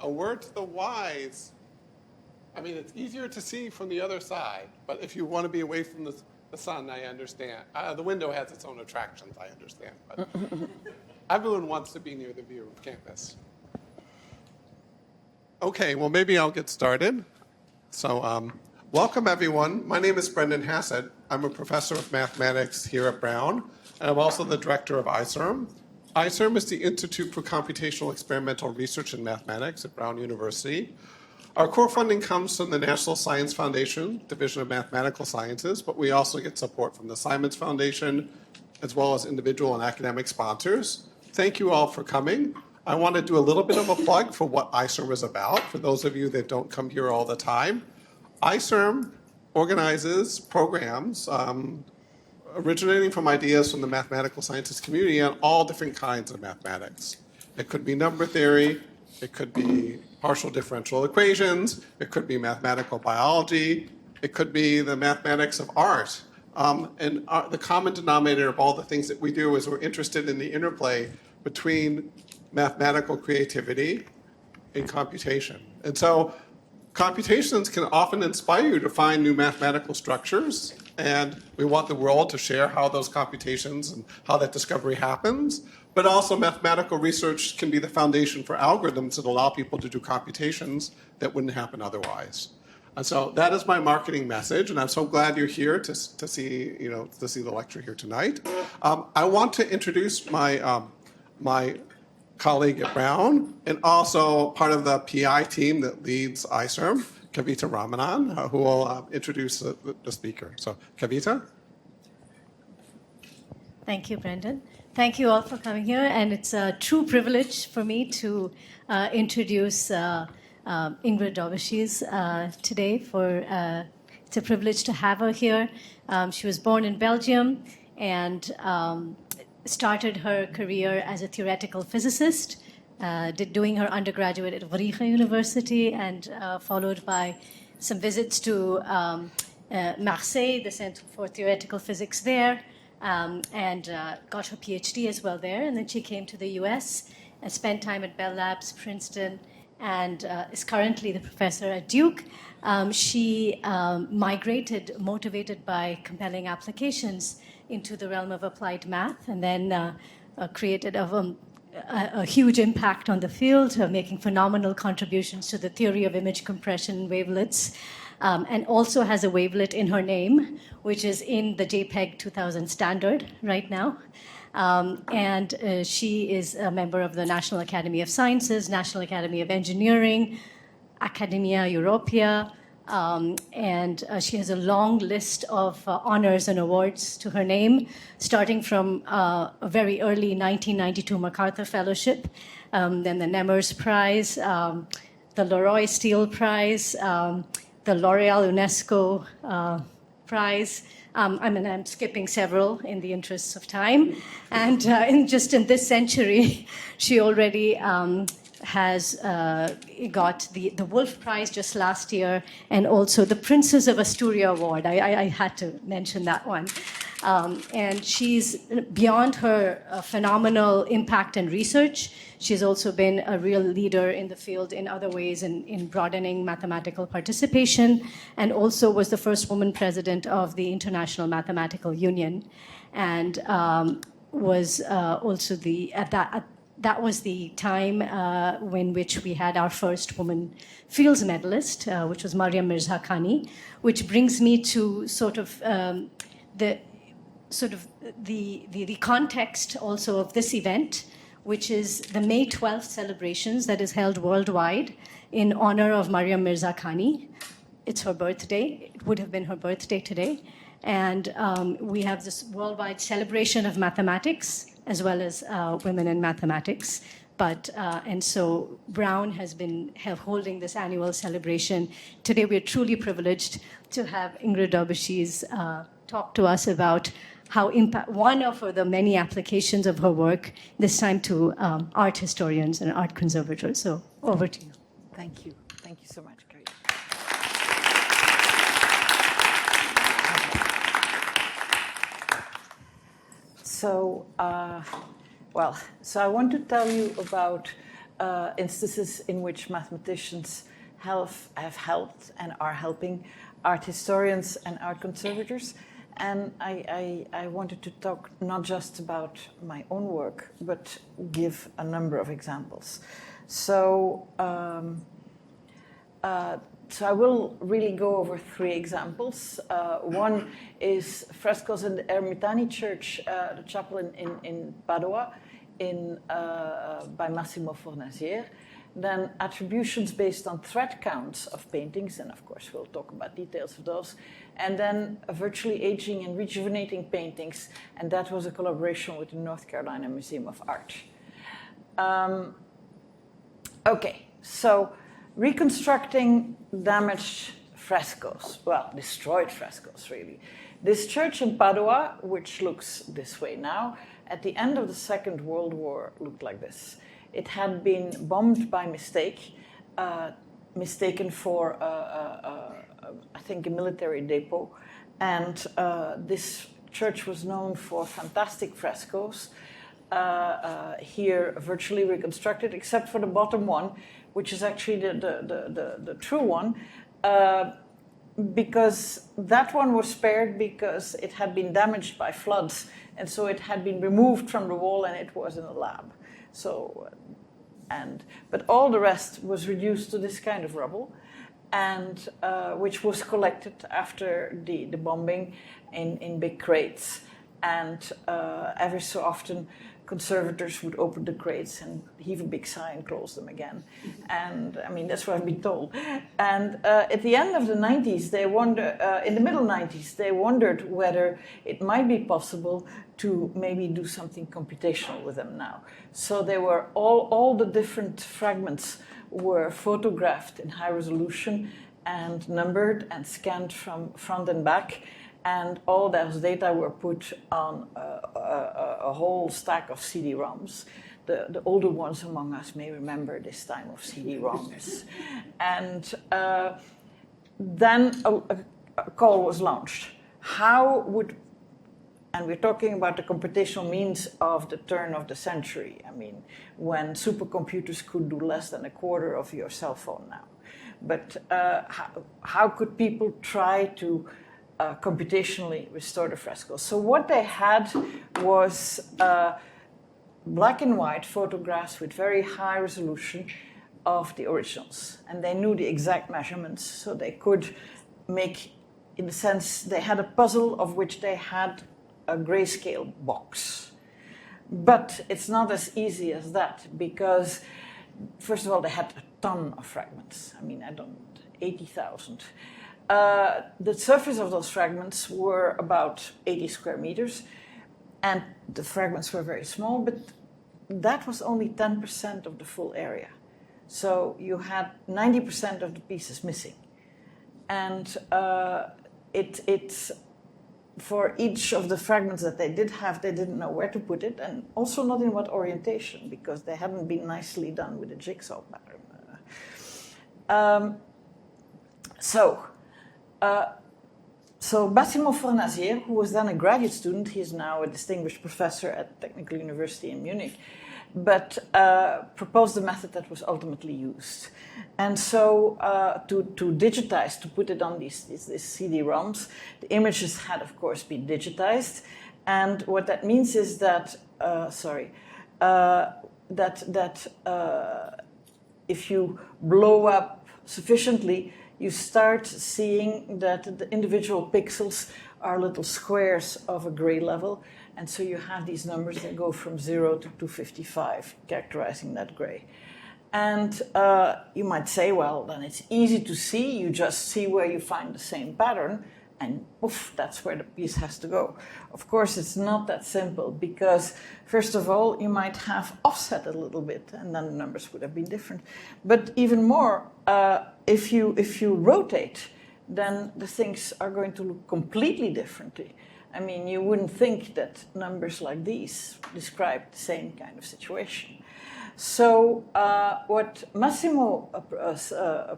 A word to the wise. I mean, it's easier to see from the other side, but if you want to be away from the sun, I understand. The window has its own attractions, I understand. But everyone wants to be near the view of campus. Okay, well, maybe I'll get started. So, welcome, everyone. My name is Brendan Hassett. I'm a professor of mathematics here at Brown, and I'm also the director of ICERM. ICERM is the Institute for Computational Experimental Research in Mathematics at Brown University. Our core funding comes from the National Science Foundation, Division of Mathematical Sciences, but we also get support from the Simons Foundation, as well as individual and academic sponsors. Thank you all for coming. I want to do a little bit of a plug for what ICERM is about, for those of you that don't come here all the time. ICERM organizes programs originating from ideas from the mathematical sciences community on all different kinds of mathematics. It could be number theory, it could be partial differential equations, it could be mathematical biology, it could be the mathematics of art. The common denominator of all the things that we do is we're interested in the interplay between mathematical creativity and computation. And so computations can often inspire you to find new mathematical structures, and we want the world to share how those computations and how that discovery happens. But also mathematical research can be the foundation for algorithms that allow people to do computations that wouldn't happen otherwise. And so that is my marketing message, and I'm so glad you're here to see the lecture here tonight. I want to introduce my colleague at Brown, and also part of the PI team that leads ICERM, Kavita Ramanan, who will introduce the speaker. So, Kavita? Thank you, Brendan. Thank you all for coming here, and it's a true privilege for me to introduce Ingrid Daubechies today. It's a privilege to have her here. She was born in Belgium and started her career as a theoretical physicist, doing her undergraduate at Vrije Universiteit, and followed by some visits to Marseille, the Center for Theoretical Physics there, and got her Ph.D. as well there. And then she came to the US and spent time at Bell Labs, Princeton, and is currently the professor at Duke. She migrated, motivated by compelling applications, into the realm of applied math, and then created a huge impact on the field, making phenomenal contributions to the theory of image compression wavelets, and also has a wavelet in her name, which is in the JPEG 2000 standard right now. She is a member of the National Academy of Sciences, National Academy of Engineering, Academia Europea, and she has a long list of honors and awards to her name, starting from a very early 1992 MacArthur Fellowship, then the Nemers Prize, the Leroy Steele Prize, the L'Oreal UNESCO Prize. I'm skipping several in the interests of time. And just in this century, she already has got the Wolf Prize just last year, and also the Princess of Asturia Award. I had to mention that one. And she's, beyond her phenomenal impact and research, she's also been a real leader in the field in other ways, in broadening mathematical participation, and also was the first woman president of the International Mathematical Union, and was also that was the time in which we had our first woman Fields medalist, which was Mariam Mirza Khani, which brings me to the context also of this event, which is the May 12th celebrations that is held worldwide in honor of Mariam Mirza Khani. It's her birthday. It would have been her birthday today. And we have this worldwide celebration of mathematics, as well as women in mathematics. And so Brown has been holding this annual celebration. Today we're truly privileged to have Ingrid Daubechies talk to us about how one of the many applications of her work, this time to art historians and art conservators. So over to you. Thank you. Thank you so much, Carrie. So I want to tell you about instances in which mathematicians have helped and are helping art historians and art conservators. And I wanted to talk not just about my own work, but give a number of examples. So I will really go over 3 examples. One is frescoes in the Ermitani Church, the chapel in Padua, by Massimo Fornazier. Then attributions based on thread counts of paintings, and of course we'll talk about details of those. And then virtually aging and rejuvenating paintings, and that was a collaboration with the North Carolina Museum of Art. Okay, so reconstructing damaged frescoes, well, destroyed frescoes really. This church in Padua, which looks this way now, at the end of the Second World War looked like this. It had been bombed by mistake, mistaken for, I think, a military depot. And this church was known for fantastic frescoes, here virtually reconstructed, except for the bottom one, which is actually the true one, because that one was spared because it had been damaged by floods, and so it had been removed from the wall and it was in a lab. So, but all the rest was reduced to this kind of rubble, and which was collected after the bombing in big crates. And every so often, conservators would open the crates and heave a big sigh and close them again. And I mean, that's what I've been told. And at the end of the 90s, in the middle 90s, they wondered whether it might be possible to maybe do something computational with them now. So they were all the different fragments were photographed in high resolution and numbered and scanned from front and back. And all those data were put on a whole stack of CD-ROMs. The older ones among us may remember this time of CD-ROMs. And then a call was launched. And we're talking about the computational means of the turn of the century. I mean, when supercomputers could do less than a quarter of your cell phone now. But how could people try to computationally restore the frescoes? So what they had was black and white photographs with very high resolution of the originals. And they knew the exact measurements, so they could make, in a sense, they had a puzzle of which they had a grayscale box. But it's not as easy as that, because first of all, they had a ton of fragments. I mean, 80,000. The surface of those fragments were about 80 square meters, and the fragments were very small, but that was only 10% of the full area. So you had 90% of the pieces missing. And it's for each of the fragments that they did have, they didn't know where to put it, and also not in what orientation, because they hadn't been nicely done with a jigsaw pattern. So Massimo Fornazier, who was then a graduate student, he is now a distinguished professor at Technical University in Munich, but proposed a method that was ultimately used. And so to digitize, to put it on these CD-ROMs, the images had, of course, been digitized. And what that means is that, if you blow up sufficiently, you start seeing that the individual pixels are little squares of a gray level. And so you have these numbers that go from 0 to 255, characterizing that gray. And you might say, well, then it's easy to see. You just see where you find the same pattern, and poof, that's where the piece has to go. Of course, it's not that simple, because first of all, you might have offset a little bit, and then the numbers would have been different. But even more, if you rotate, then the things are going to look completely differently. I mean, you wouldn't think that numbers like these describe the same kind of situation. So what Massimo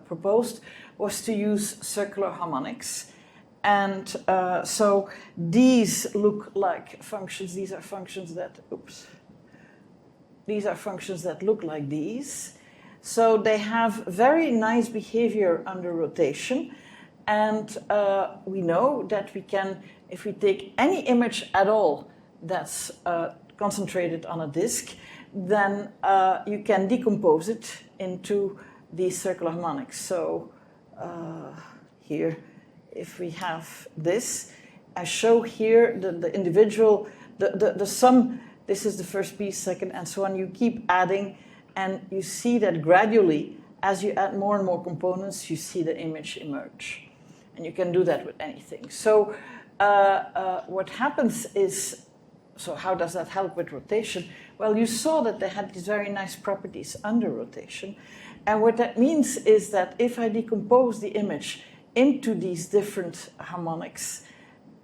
proposed was to use circular harmonics. And so these look like functions. These are functions that, these are functions that look like these. So they have very nice behavior under rotation. And we know that we can, if we take any image at all that's concentrated on a disk, then you can decompose it into these circular harmonics. So here, if we have this, I show here the individual, the sum, this is the first piece, second, and so on. You keep adding, and you see that gradually, as you add more and more components, you see the image emerge. And you can do that with anything. So what happens is, so how does that help with rotation? Well, you saw that they had these very nice properties under rotation. And what that means is that if I decompose the image into these different harmonics,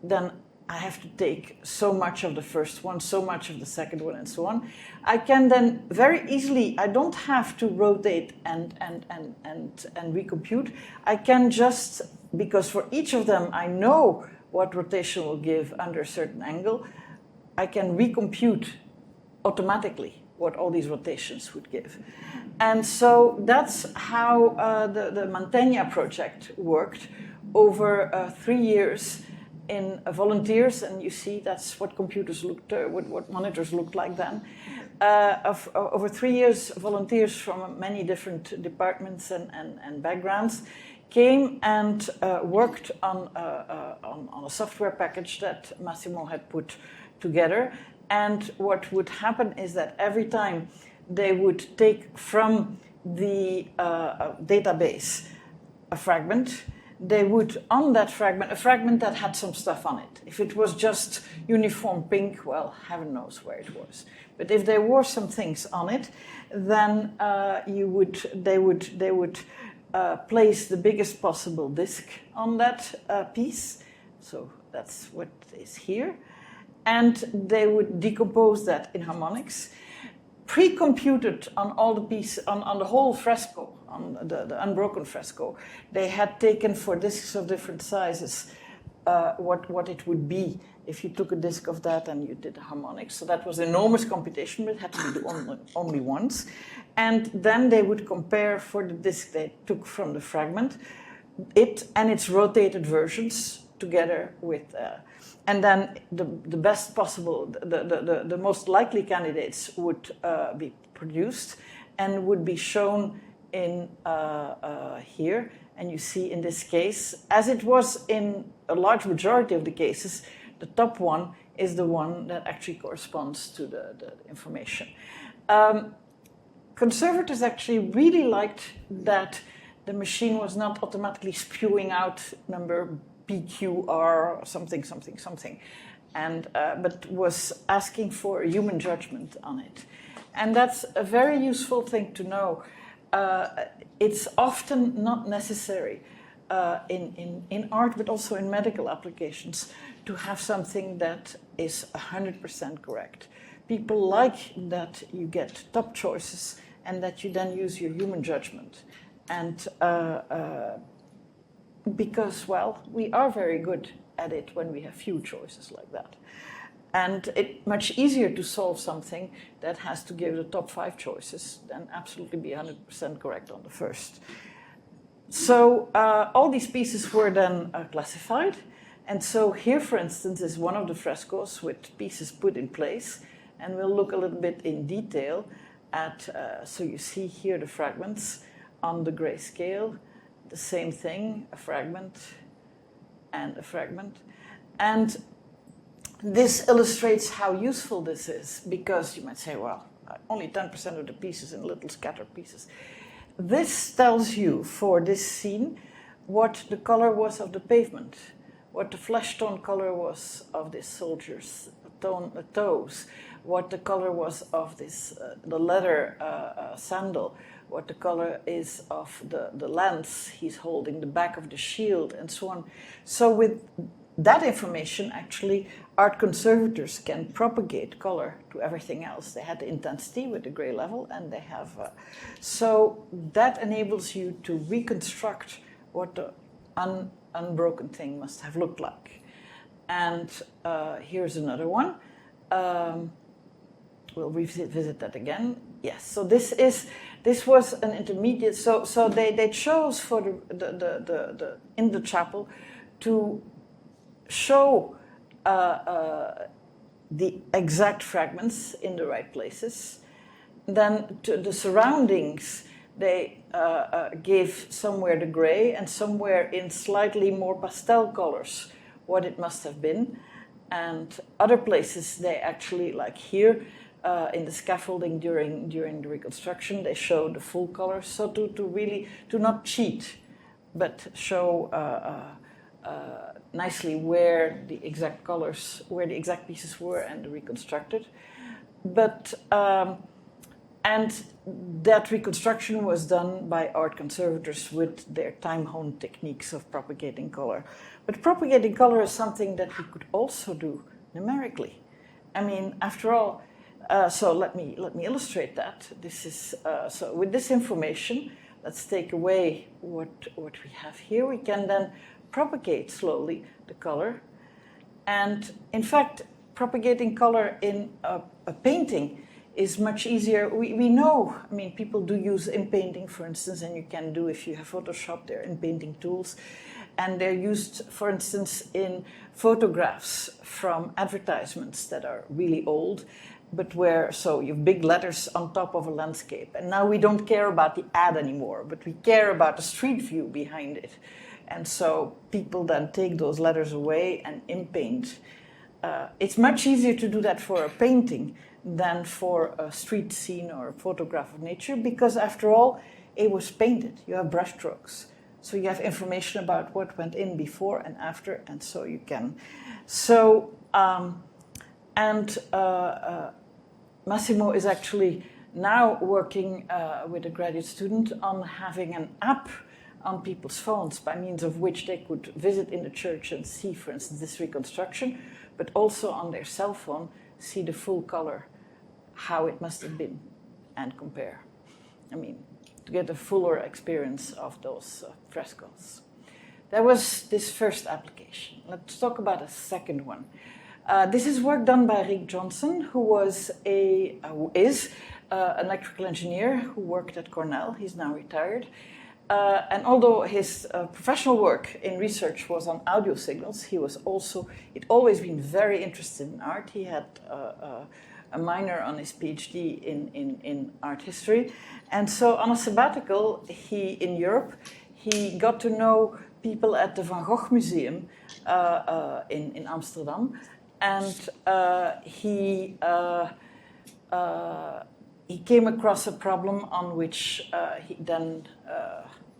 then I have to take so much of the first one, so much of the second one, and so on. I can then very easily, I don't have to rotate and recompute. I can just, because for each of them I know what rotation will give under a certain angle, I can recompute automatically what all these rotations would give. And so that's how the Mantegna project worked over 3 years in volunteers, and you see that's what computers looked, what monitors looked like then. Over 3 years, volunteers from many different departments and backgrounds came and worked on a software package that Massimo had put together. And what would happen is that every time they would take from the database a fragment, they would, on that fragment, a fragment that had some stuff on it. If it was just uniform pink, well, heaven knows where it was. But if there were some things on it, then they would place the biggest possible disk on that piece. So that's what is here. And they would decompose that in harmonics, pre-computed on all the pieces, on the whole fresco, on the unbroken fresco. They had taken for disks of different sizes what it would be if you took a disk of that and you did a harmonics. So that was enormous computation, but it had to be done only once. And then they would compare for the disk they took from the fragment, it and its rotated versions together with... and then the best possible, the most likely candidates would be produced and would be shown in here. And you see in this case, as it was in a large majority of the cases, the top one is the one that actually corresponds to the information. Conservators actually really liked that the machine was not automatically spewing out number PQR or something, and but was asking for a human judgment on it. And that's a very useful thing to know. It's often not necessary in art, but also in medical applications, to have something that is 100% correct. People like that you get top choices and that you then use your human judgment. And because, well, we are very good at it when we have few choices like that. And it's much easier to solve something that has to give the top 5 choices than absolutely be 100% correct on the first. So all these pieces were then classified. And so here, for instance, is one of the frescoes with pieces put in place. And we'll look a little bit in detail at, so you see here the fragments on the grayscale. The same thing, a fragment and a fragment. And this illustrates how useful this is, because you might say, well, only 10% of the pieces in little scattered pieces. This tells you, for this scene, what the color was of the pavement, what the flesh tone color was of this soldier's toes, what the color was of this the leather sandal, what the color is of the lance he's holding, the back of the shield, and so on. So with that information, actually, art conservators can propagate color to everything else. They had the intensity with the gray level, and they have... so that enables you to reconstruct what the unbroken thing must have looked like. And here's another one. we'll revisit that again. Yes, so this was an intermediate. So they chose for the in the chapel to show the exact fragments in the right places. Then to the surroundings, they gave somewhere the gray and somewhere in slightly more pastel colors what it must have been. And other places they actually, like here in the scaffolding during the reconstruction, they show the full colors. So to not cheat, but show nicely where the exact colors, where the exact pieces were and reconstructed. But and that reconstruction was done by art conservators with their time-honed techniques of propagating color. But propagating color is something that we could also do numerically. I mean, after all, so let me illustrate that. This is so with this information, let's take away what we have here. We can then propagate slowly the color, and in fact, propagating color in a painting is much easier. We know, I mean, people do use in-painting, for instance, and you can do, if you have Photoshop, they're in-painting tools. And they're used, for instance, in photographs from advertisements that are really old, but where, so you have big letters on top of a landscape. And now we don't care about the ad anymore, but we care about the street view behind it. And so people then take those letters away and in-paint. It's much easier to do that for a painting than for a street scene or a photograph of nature, because after all, it was painted. You have brushstrokes. So you have information about what went in before and after, and so you can. So, Massimo is actually now working with a graduate student on having an app on people's phones by means of which they could visit in the church and see, for instance, this reconstruction, but also on their cell phone see the full color, how it must have been, and compare. I mean, to get a fuller experience of those frescoes. That was this first application. Let's talk about a second one. This is work done by Rick Johnson, who is an electrical engineer who worked at Cornell. He's now retired. And although his professional work in research was on audio signals, he'd always been very interested in art. He had a minor on his Ph.D. in art history. And so on a sabbatical in Europe, he got to know people at the Van Gogh Museum in Amsterdam. And he came across a problem on which he then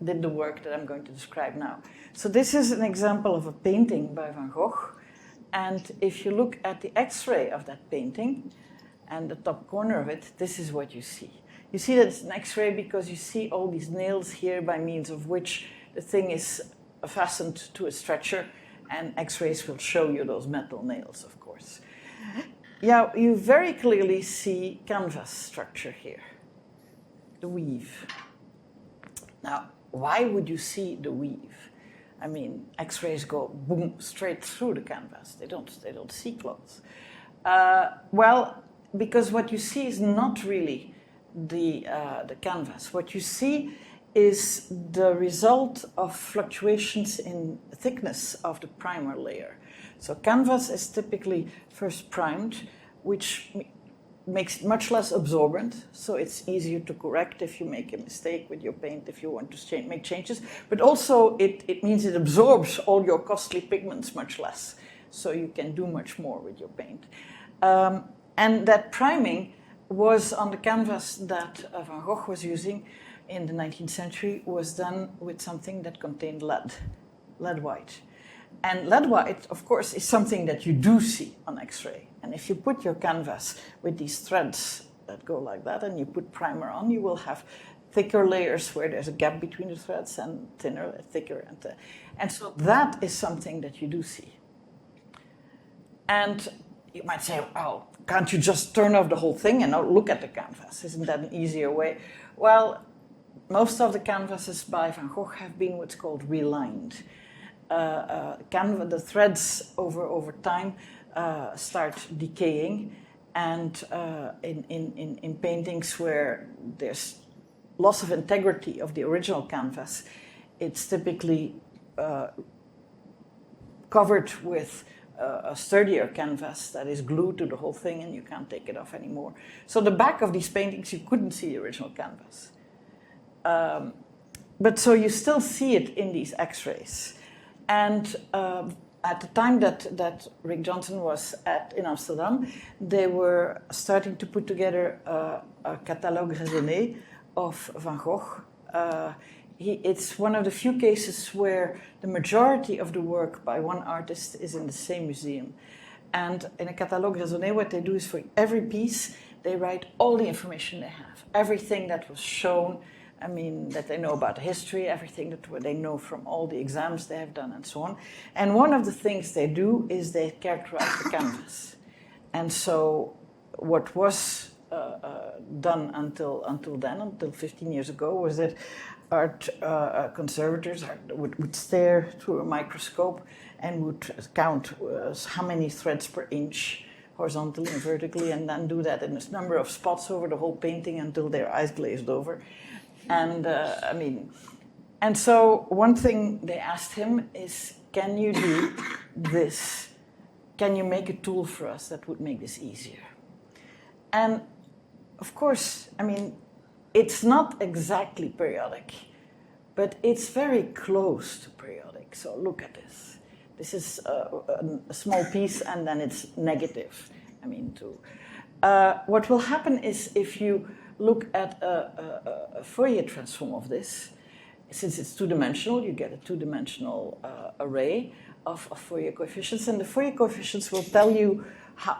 did the work that I'm going to describe now. So this is an example of a painting by Van Gogh. And if you look at the X-ray of that painting and the top corner of it, this is what you see. You see that it's an X-ray because you see all these nails here by means of which the thing is fastened to a stretcher, and X-rays will show you those metal nails, of course. Yeah, you very clearly see canvas structure here, the weave. Now, why would you see the weave? I mean, X-rays go boom straight through the canvas. They don't see clothes. Well, because what you see is not really the canvas. What you see is the result of fluctuations in thickness of the primer layer. So canvas is typically first primed, which makes it much less absorbent, so it's easier to correct if you make a mistake with your paint, if you want to make changes. But also it means it absorbs all your costly pigments much less, so you can do much more with your paint. And that priming was on the canvas that Van Gogh was using in the 19th century, was done with something that contained lead white. And lead white, of course, is something that you do see on X-ray. And if you put your canvas with these threads that go like that, and you put primer on, you will have thicker layers where there's a gap between the threads, and thinner, thicker. And so that is something that you do see. And you might say, oh, can't you just turn off the whole thing and not look at the canvas? Isn't that an easier way? Well, most of the canvases by Van Gogh have been what's called relined. The threads over time start decaying, and in paintings where there's loss of integrity of the original canvas, it's typically covered with a sturdier canvas that is glued to the whole thing and you can't take it off anymore. So the back of these paintings, you couldn't see the original canvas. But so you still see it in these X-rays. And at the time that Rick Johnson was in Amsterdam, they were starting to put together a catalogue raisonné of Van Gogh. It's one of the few cases where the majority of the work by one artist is in the same museum. And in a catalogue raisonné, what they do is for every piece, they write all the information they have, everything that was shown, I mean, that they know about the history, everything that they know from all the exams they have done and so on. And one of the things they do is they characterize the canvas. And so what was done until then, until 15 years ago, was that art conservators would stare through a microscope and would count how many threads per inch, horizontally and vertically, and then do that in a number of spots over the whole painting until their eyes glazed over. And and so one thing they asked him is, can you do this? Can you make a tool for us that would make this easier? And of course, I mean, it's not exactly periodic, but it's very close to periodic. So look at this. This is a small piece and then it's negative. I mean, what will happen is if you look at a Fourier transform of this, since it's two-dimensional, you get a two-dimensional array of Fourier coefficients, and the Fourier coefficients will tell you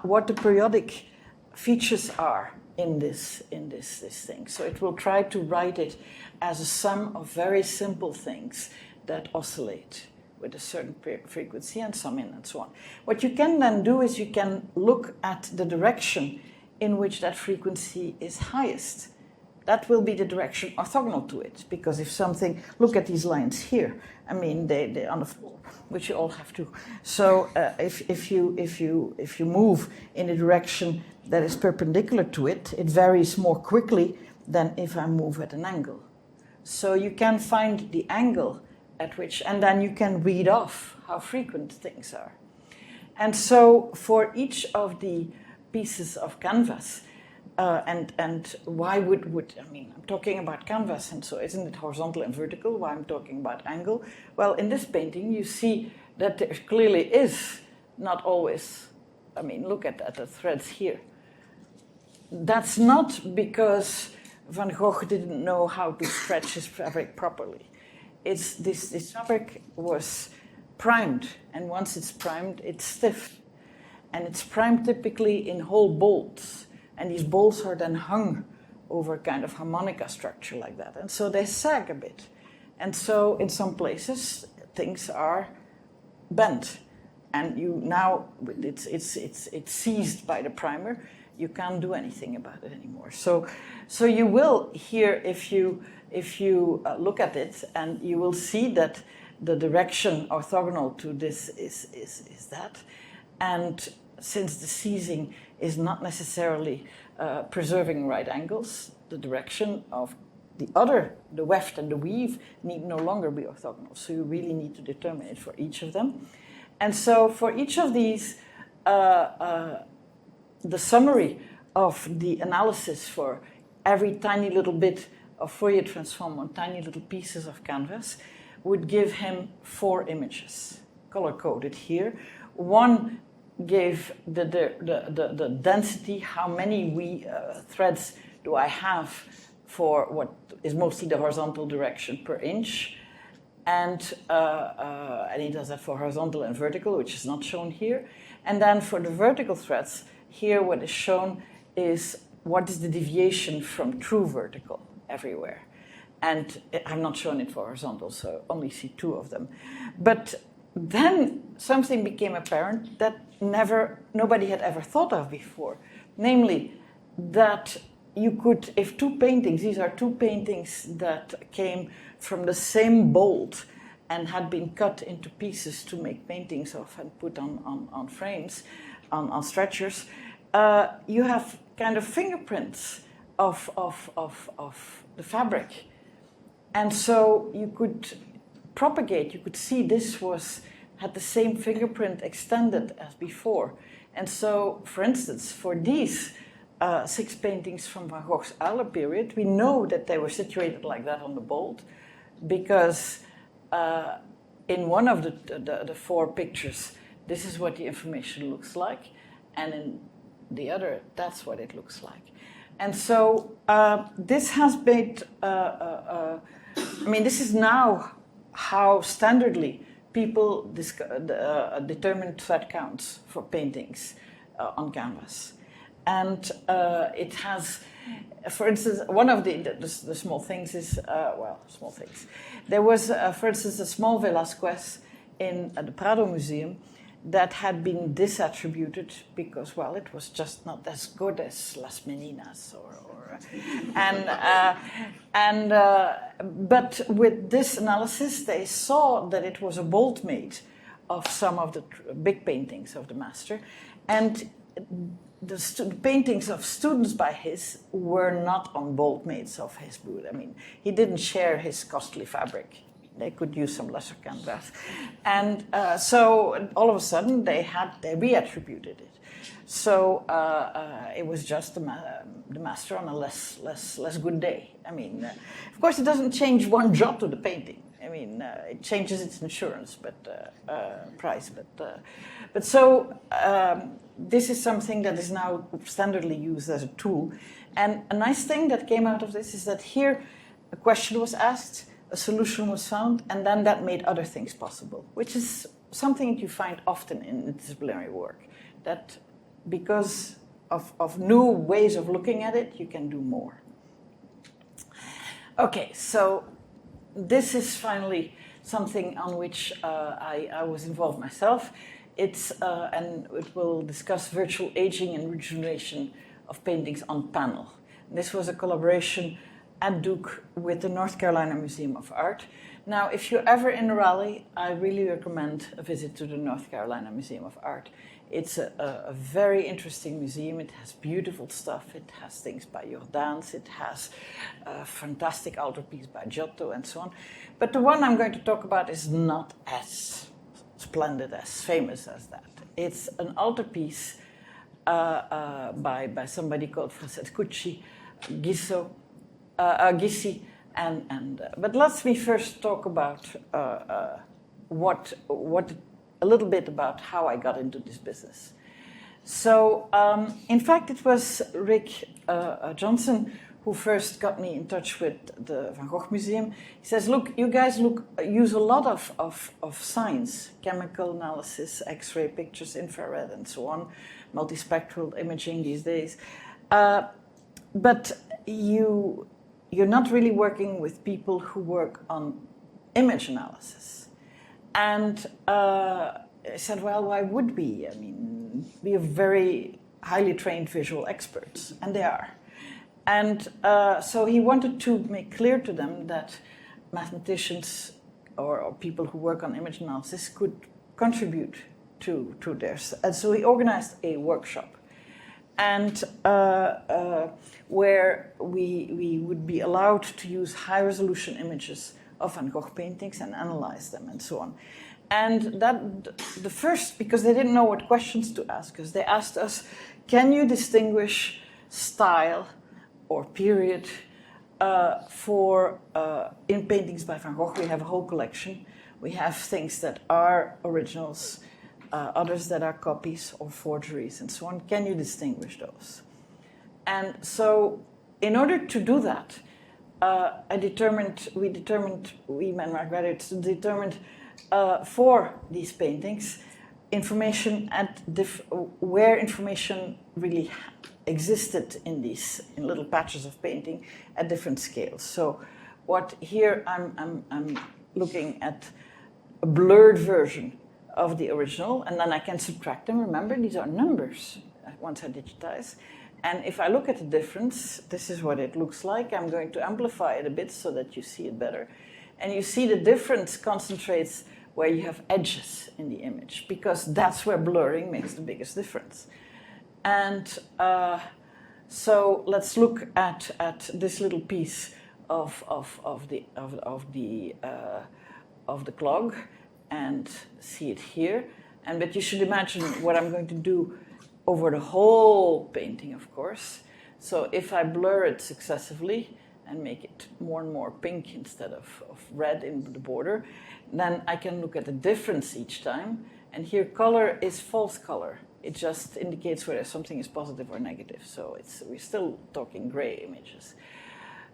what the periodic features are in this thing. So it will try to write it as a sum of very simple things that oscillate with a certain frequency and some in and so on. What you can then do is you can look at the direction in which that frequency is highest. That will be the direction orthogonal to it, because if something, look at these lines here. I mean, they on the floor, which you all have to. So if you move in a direction that is perpendicular to it, it varies more quickly than if I move at an angle. So you can find the angle at which, and then you can read off how frequent things are. And so for each of the pieces of canvas, and why would I mean, I'm talking about canvas, and so isn't it horizontal and vertical? Why I'm talking about angle? Well, in this painting, you see that there clearly is not always, I mean, look at the threads here. That's not because Van Gogh didn't know how to stretch his fabric properly. It's this fabric was primed, and once it's primed, it's stiff. And it's primed typically in whole bolts. And these bolts are then hung over a kind of harmonica structure like that. And so they sag a bit. And so in some places, things are bent. And you now, it's seized by the primer. You can't do anything about it anymore. So you will here, if you look at it, and you will see that the direction orthogonal to this is that. And since the seizing is not necessarily preserving right angles, the direction of the weft and the weave need no longer be orthogonal. So you really need to determine it for each of them. And so for each of these, the summary of the analysis for every tiny little bit of Fourier transform on tiny little pieces of canvas would give him 4 images, color-coded here. One gave the density, how many threads do I have for what is mostly the horizontal direction per inch, and he does that for horizontal and vertical, which is not shown here. And then for the vertical threads, here what is shown is what is the deviation from true vertical everywhere. And I'm not showing it for horizontal, so I only see 2 of them. But then something became apparent that nobody had ever thought of before. Namely, that you could, if 2 paintings, these are 2 paintings that came from the same bolt and had been cut into pieces to make paintings of and put on frames, on stretchers, you have kind of fingerprints of the fabric. And so you could propagate, you could see this had the same fingerprint extended as before. And so, for instance, for these 6 paintings from Van Gogh's earlier period, we know that they were situated like that on the bolt because in one of the 4 pictures, this is what the information looks like, and in the other, that's what it looks like. And so this has made, this is now how standardly people determine thread counts for paintings on canvas. And it has, for instance, one of the small things is, small things. There was, for instance, a small Velázquez in the Prado Museum that had been disattributed because, well, it was just not as good as Las Meninas but with this analysis, they saw that it was a bolt made of some of the big paintings of the master, and the paintings of students by his were not on bolt mades of his wood. He didn't share his costly fabric. They could use some lesser canvas. And so all of a sudden they reattributed it. So it was just the master on a less good day. Of course, it doesn't change one jot to the painting. It changes its insurance price. But so this is something that is now standardly used as a tool. And a nice thing that came out of this is that here a question was asked, a solution was found, and then that made other things possible, which is something that you find often in interdisciplinary work, that because of new ways of looking at it, you can do more. Okay, so this is finally something on which I was involved myself. And it will discuss virtual aging and regeneration of paintings on panel. This was a collaboration at Duke with the North Carolina Museum of Art. Now, if you're ever in Raleigh, I really recommend a visit to the North Carolina Museum of Art. It's a very interesting museum. It has beautiful stuff. It has things by Jordaens. It has a fantastic altarpiece by Giotto and so on. But the one I'm going to talk about is not as splendid, as famous as that. It's an altarpiece by somebody called Francescucci Gissi. But let me first talk about a little bit about how I got into this business. So, in fact, it was Rick Johnson who first got me in touch with the Van Gogh Museum. He says, look, you guys use a lot of science, chemical analysis, X-ray pictures, infrared, and so on, multispectral imaging these days. But you're not really working with people who work on image analysis. And I said, well, why would we? We are very highly trained visual experts, and they are. And so he wanted to make clear to them that mathematicians or people who work on image analysis could contribute to theirs. And so he organized a workshop, and where we would be allowed to use high-resolution images of Van Gogh paintings and analyze them and so on. And the first, because they didn't know what questions to ask us, they asked us, can you distinguish style or period in paintings by Van Gogh? We have a whole collection. We have things that are originals, others that are copies or forgeries and so on. Can you distinguish those? And so in order to do that, we men graduates determined for these paintings information where information really existed in little patches of painting at different scales. So here I'm looking at a blurred version of the original, and then I can subtract them. Remember, these are numbers once I digitize. And if I look at the difference, this is what it looks like. I'm going to amplify it a bit so that you see it better. And you see the difference concentrates where you have edges in the image, because that's where blurring makes the biggest difference. And so let's look at this little piece of the clog and see it here. But you should imagine what I'm going to do over the whole painting, of course. So if I blur it successively and make it more and more pink instead of red in the border, then I can look at the difference each time. And here color is false color. It just indicates whether something is positive or negative. So we're still talking gray images.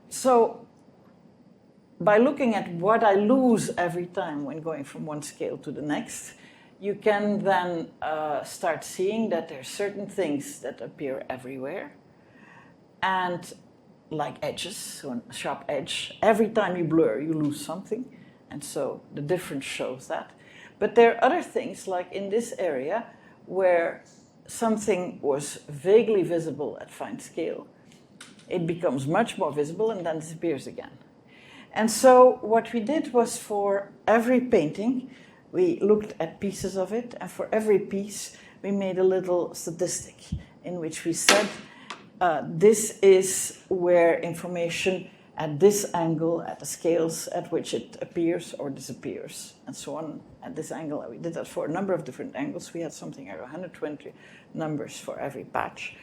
So by looking at what I lose every time when going from one scale to the next, you can then start seeing that there are certain things that appear everywhere. And like edges, so a sharp edge, every time you blur, you lose something. And so the difference shows that. But there are other things, like in this area, where something was vaguely visible at fine scale. It becomes much more visible and then disappears again. And so what we did was, for every painting, we looked at pieces of it, and for every piece, we made a little statistic in which we said, this is where information at this angle, at the scales at which it appears or disappears, and so on at this angle. We did that for a number of different angles. We had something like 120 numbers for every patch.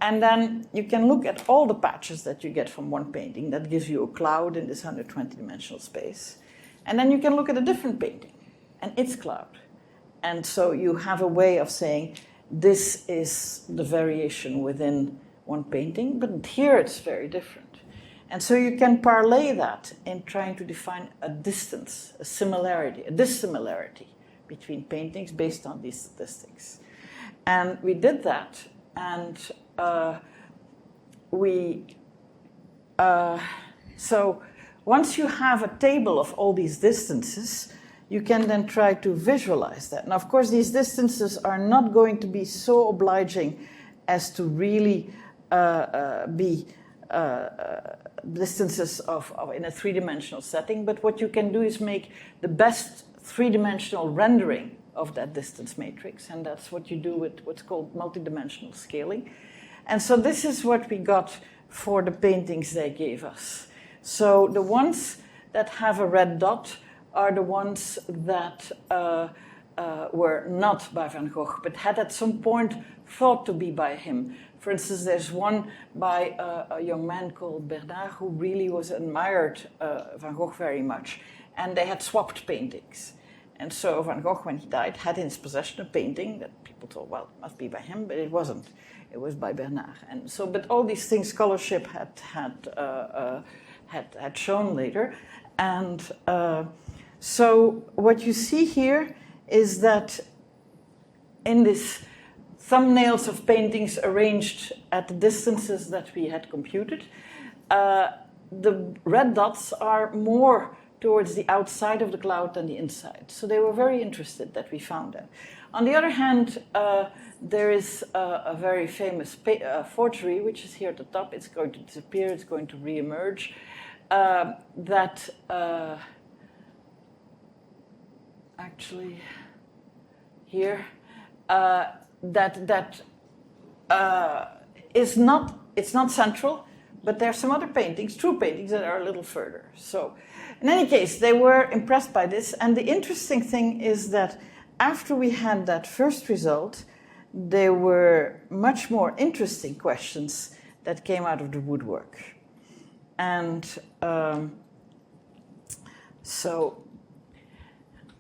And then you can look at all the patches that you get from one painting. That gives you a cloud in this 120-dimensional space. And then you can look at a different painting and its cloud. And so you have a way of saying, this is the variation within one painting, but here it's very different. And so you can parlay that in trying to define a distance, a similarity, a dissimilarity between paintings based on these statistics. And we did that, and so once you have a table of all these distances, you can then try to visualize that. Now, of course, these distances are not going to be so obliging as to really be distances in a three-dimensional setting, but what you can do is make the best three-dimensional rendering of that distance matrix, and that's what you do with what's called multidimensional scaling. And so this is what we got for the paintings they gave us. So the ones that have a red dot are the ones that were not by Van Gogh, but had at some point thought to be by him. For instance, there's one by a young man called Bernard who really admired Van Gogh very much, and they had swapped paintings. And so Van Gogh, when he died, had in his possession a painting that people thought, well, it must be by him, but it wasn't. It was by Bernard. And so, but all these things scholarship had shown later. And so what you see here is that in this thumbnails of paintings arranged at the distances that we had computed, the red dots are more towards the outside of the cloud than the inside. So they were very interested that we found that. On the other hand, there is a very famous forgery, which is here at the top. It's going to disappear, it's going to re-emerge. Actually, here, is not, it's not central, but there are some other paintings, true paintings, that are a little further. So, in any case, they were impressed by this, and the interesting thing is that after we had that first result, there were much more interesting questions that came out of the woodwork. And so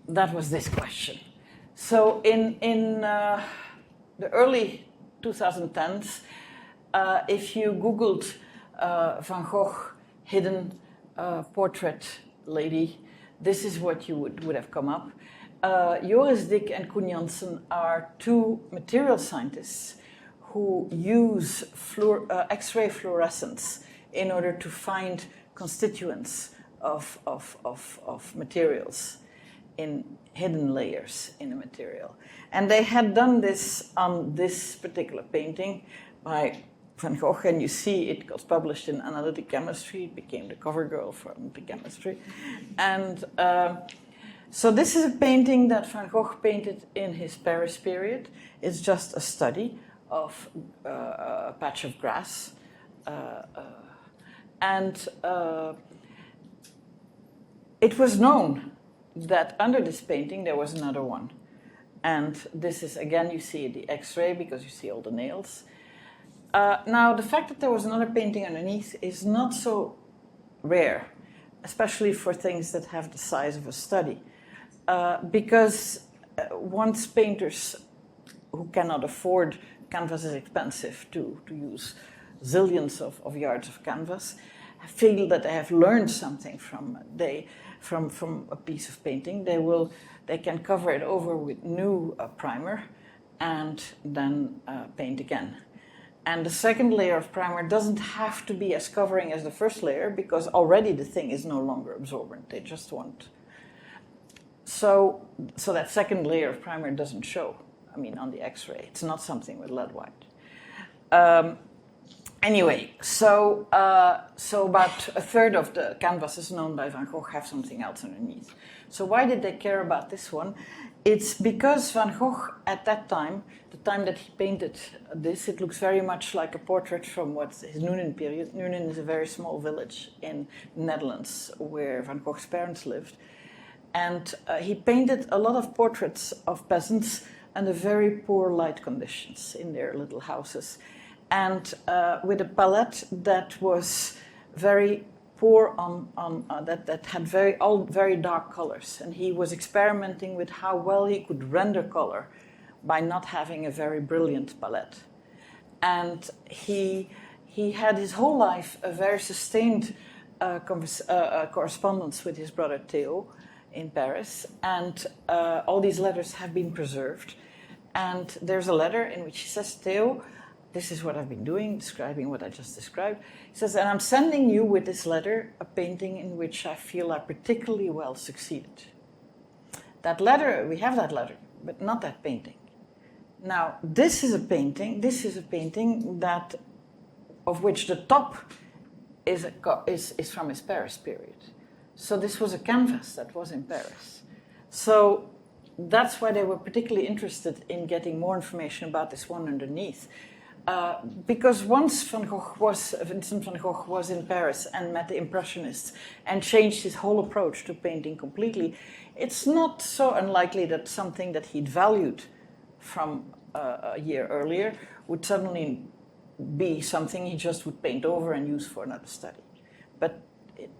that was this question. So in the early 2010s, if you Googled Van Gogh hidden portrait lady, this is what you would have come up. Joris Dick and Koen Janssen are two material scientists who use X-ray fluorescence in order to find constituents of materials in hidden layers in a material. And they had done this on this particular painting by Van Gogh, and you see it got published in Analytic Chemistry. It became the cover girl for Analytic Chemistry. And so this is a painting that Van Gogh painted in his Paris period. It's just a study of a patch of grass. And it was known that under this painting there was another one. And this is, again, you see the X-ray because you see all the nails. Now, the fact that there was another painting underneath is not so rare, especially for things that have the size of a study. Because once painters who cannot afford, canvas is expensive to use zillions of yards of canvas, feel that they have learned something from a piece of painting, they can cover it over with new primer and then paint again. And the second layer of primer doesn't have to be as covering as the first layer because already the thing is no longer absorbent. They just want. So that second layer of primer doesn't show. I mean, on the X-ray, it's not something with lead white. Anyway, so about a third of the canvases known by Van Gogh have something else underneath. So why did they care about this one? It's because Van Gogh, at that time, the time that he painted this, it looks very much like a portrait from what's his Nuenen period. Nuenen is a very small village in the Netherlands where Van Gogh's parents lived. And he painted a lot of portraits of peasants under very poor light conditions in their little houses. And with a palette that was very poor that had very dark colors. And he was experimenting with how well he could render color by not having a very brilliant palette. And he had his whole life a very sustained correspondence with his brother Theo in Paris. And all these letters have been preserved. And there's a letter in which he says, Theo, this is what I've been doing, describing what I just described. He says, and I'm sending you with this letter a painting in which I feel I particularly well succeeded. That letter, we have that letter, but not that painting. Now, this is a painting that, of which the top is from his Paris period. So this was a canvas that was in Paris. So that's why they were particularly interested in getting more information about this one underneath. Because once Vincent van Gogh was in Paris and met the Impressionists and changed his whole approach to painting completely, it's not so unlikely that something that he'd valued from a year earlier would suddenly be something he just would paint over and use for another study. But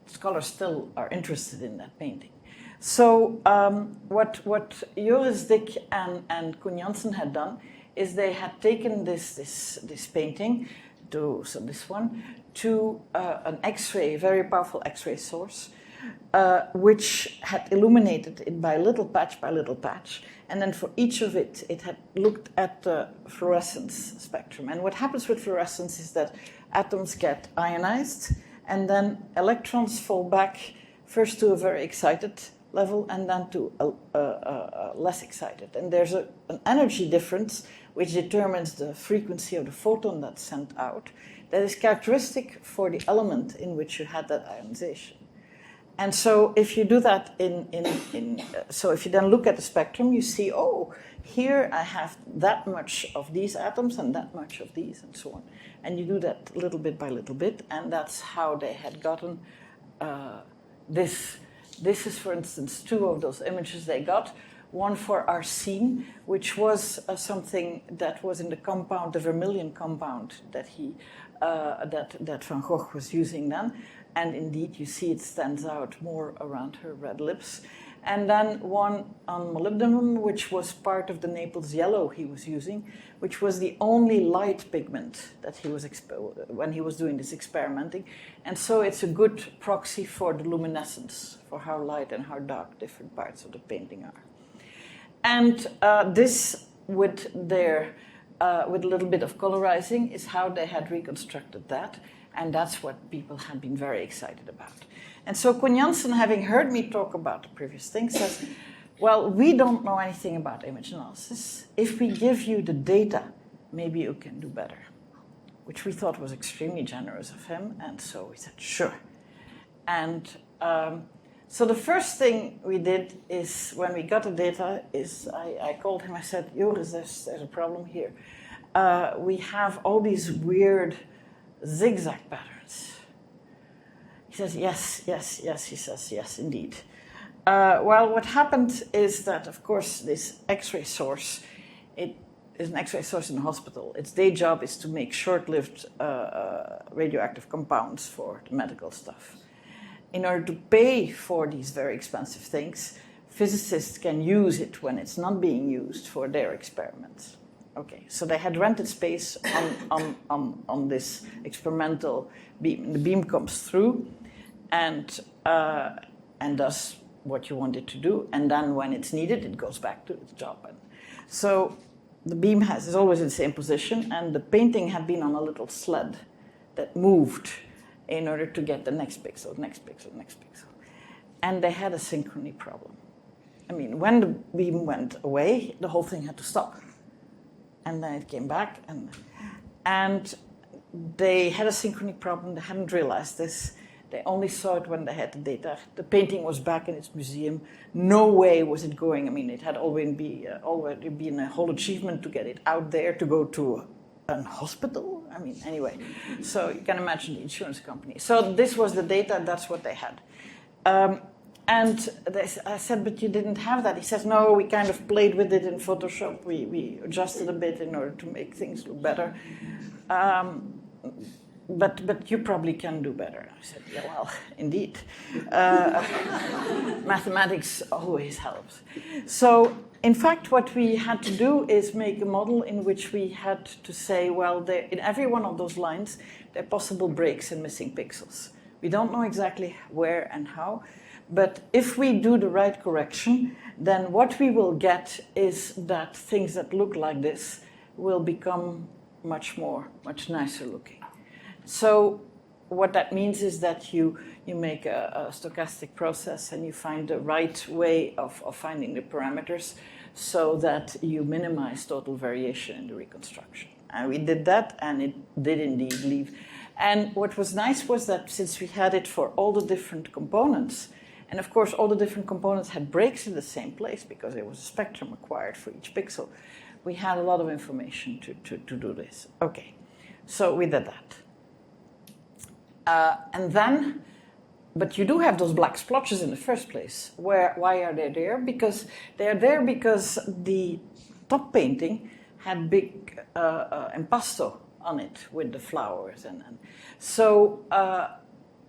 scholars still are interested in that painting. So what Joris Dick and Koen Janssen had done is they had taken this painting, this one, to an X-ray, very powerful X-ray source, which had illuminated it by little patch, and then for each of it had looked at the fluorescence spectrum. And what happens with fluorescence is that atoms get ionized, and then electrons fall back first to a very excited level and then to a less excited. And there's an energy difference which determines the frequency of the photon that's sent out that is characteristic for the element in which you had that ionization. And so if you do that so if you then look at the spectrum, you see, oh, here I have that much of these atoms and that much of these and so on. And you do that little bit by little bit, and that's how they had gotten this. This is, for instance, two of those images they got. One for arsine, which was something that was in the compound, the vermilion compound that that Van Gogh was using then. And indeed, you see it stands out more around her red lips. And then one on molybdenum, which was part of the Naples yellow he was using, which was the only light pigment that he was when he was doing this experimenting. And so it's a good proxy for the luminescence, for how light and how dark different parts of the painting are. And this, with a little bit of colorizing, is how they had reconstructed that. And that's what people had been very excited about. And so Koen Janssen, having heard me talk about the previous thing, says, well, we don't know anything about image analysis. If we give you the data, maybe you can do better. Which we thought was extremely generous of him. And so we said, sure. And so the first thing we did is, when we got the data, is I called him, I said, Joris, there's a problem here. we have all these weird zigzag patterns. He says, yes, yes, yes. He says, yes, indeed. Well, what happened is that, of course, this X-ray source, it is an X-ray source in a hospital. Its day job is to make short-lived radioactive compounds for the medical stuff. In order to pay for these very expensive things, physicists can use it when it's not being used for their experiments. Okay, so they had rented space on this experimental beam. The beam comes through and does what you want it to do, and then when it's needed, it goes back to its job. And so the beam is always in the same position, and the painting had been on a little sled that moved in order to get the next pixel, next pixel, next pixel. And they had a synchrony problem. I mean, when the beam went away, the whole thing had to stop. And then it came back, and they had a synchrony problem. They hadn't realized this. They only saw it when they had the data. The painting was back in its museum. No way was it going. I mean, it had already been a whole achievement to get it out there, to go to a hospital. I mean, anyway. So you can imagine the insurance company. So this was the data. That's what they had. And I said, but you didn't have that. He says, no, we kind of played with it in Photoshop. We adjusted a bit in order to make things look better. But you probably can do better. I said, yeah, well, indeed. Mathematics always helps. So, in fact, what we had to do is make a model in which we had to say, well, in every one of those lines, there are possible breaks and missing pixels. We don't know exactly where and how, but if we do the right correction, then what we will get is that things that look like this will become much nicer looking. So what that means is that you make a stochastic process and you find the right way of finding the parameters so that you minimize total variation in the reconstruction. And we did that, and it did indeed leave. And what was nice was that since we had it for all the different components, and of course all the different components had breaks in the same place because there was a spectrum acquired for each pixel, we had a lot of information to do this. Okay, so we did that. And then, but you do have those black splotches in the first place. Why are they there? Because they are there because the top painting had big impasto on it with the flowers. And so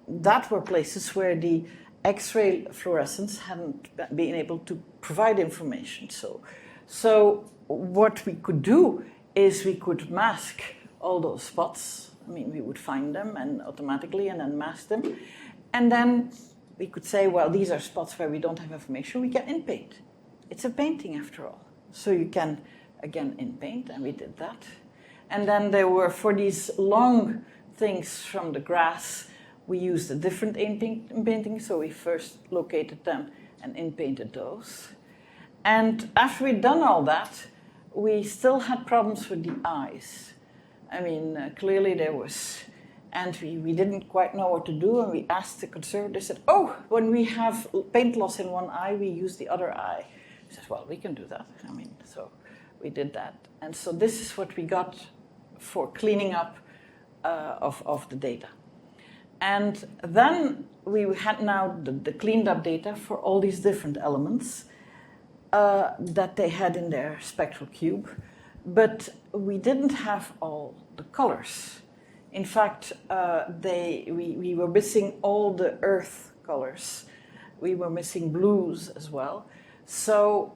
that were places where the X-ray fluorescence hadn't been able to provide information. So what we could do is we could mask all those spots. I mean, we would find them and automatically and then mask them. And then we could say, well, these are spots where we don't have information. We can inpaint. It's a painting after all. So you can, again, inpaint, and we did that. And then there were, for these long things from the grass, we used a different inpainting. So we first located them and inpainted those. And after we'd done all that, we still had problems with the eyes. I mean, clearly there was, and we didn't quite know what to do, and we asked the conservators, said, oh, when we have paint loss in one eye, we use the other eye. He says, well, we can do that. I mean, so we did that. And so this is what we got for cleaning up of the data. And then we had now the cleaned up data for all these different elements that they had in their spectral cube. But we didn't have all the colors. In fact, we were missing all the earth colors. We were missing blues as well. So,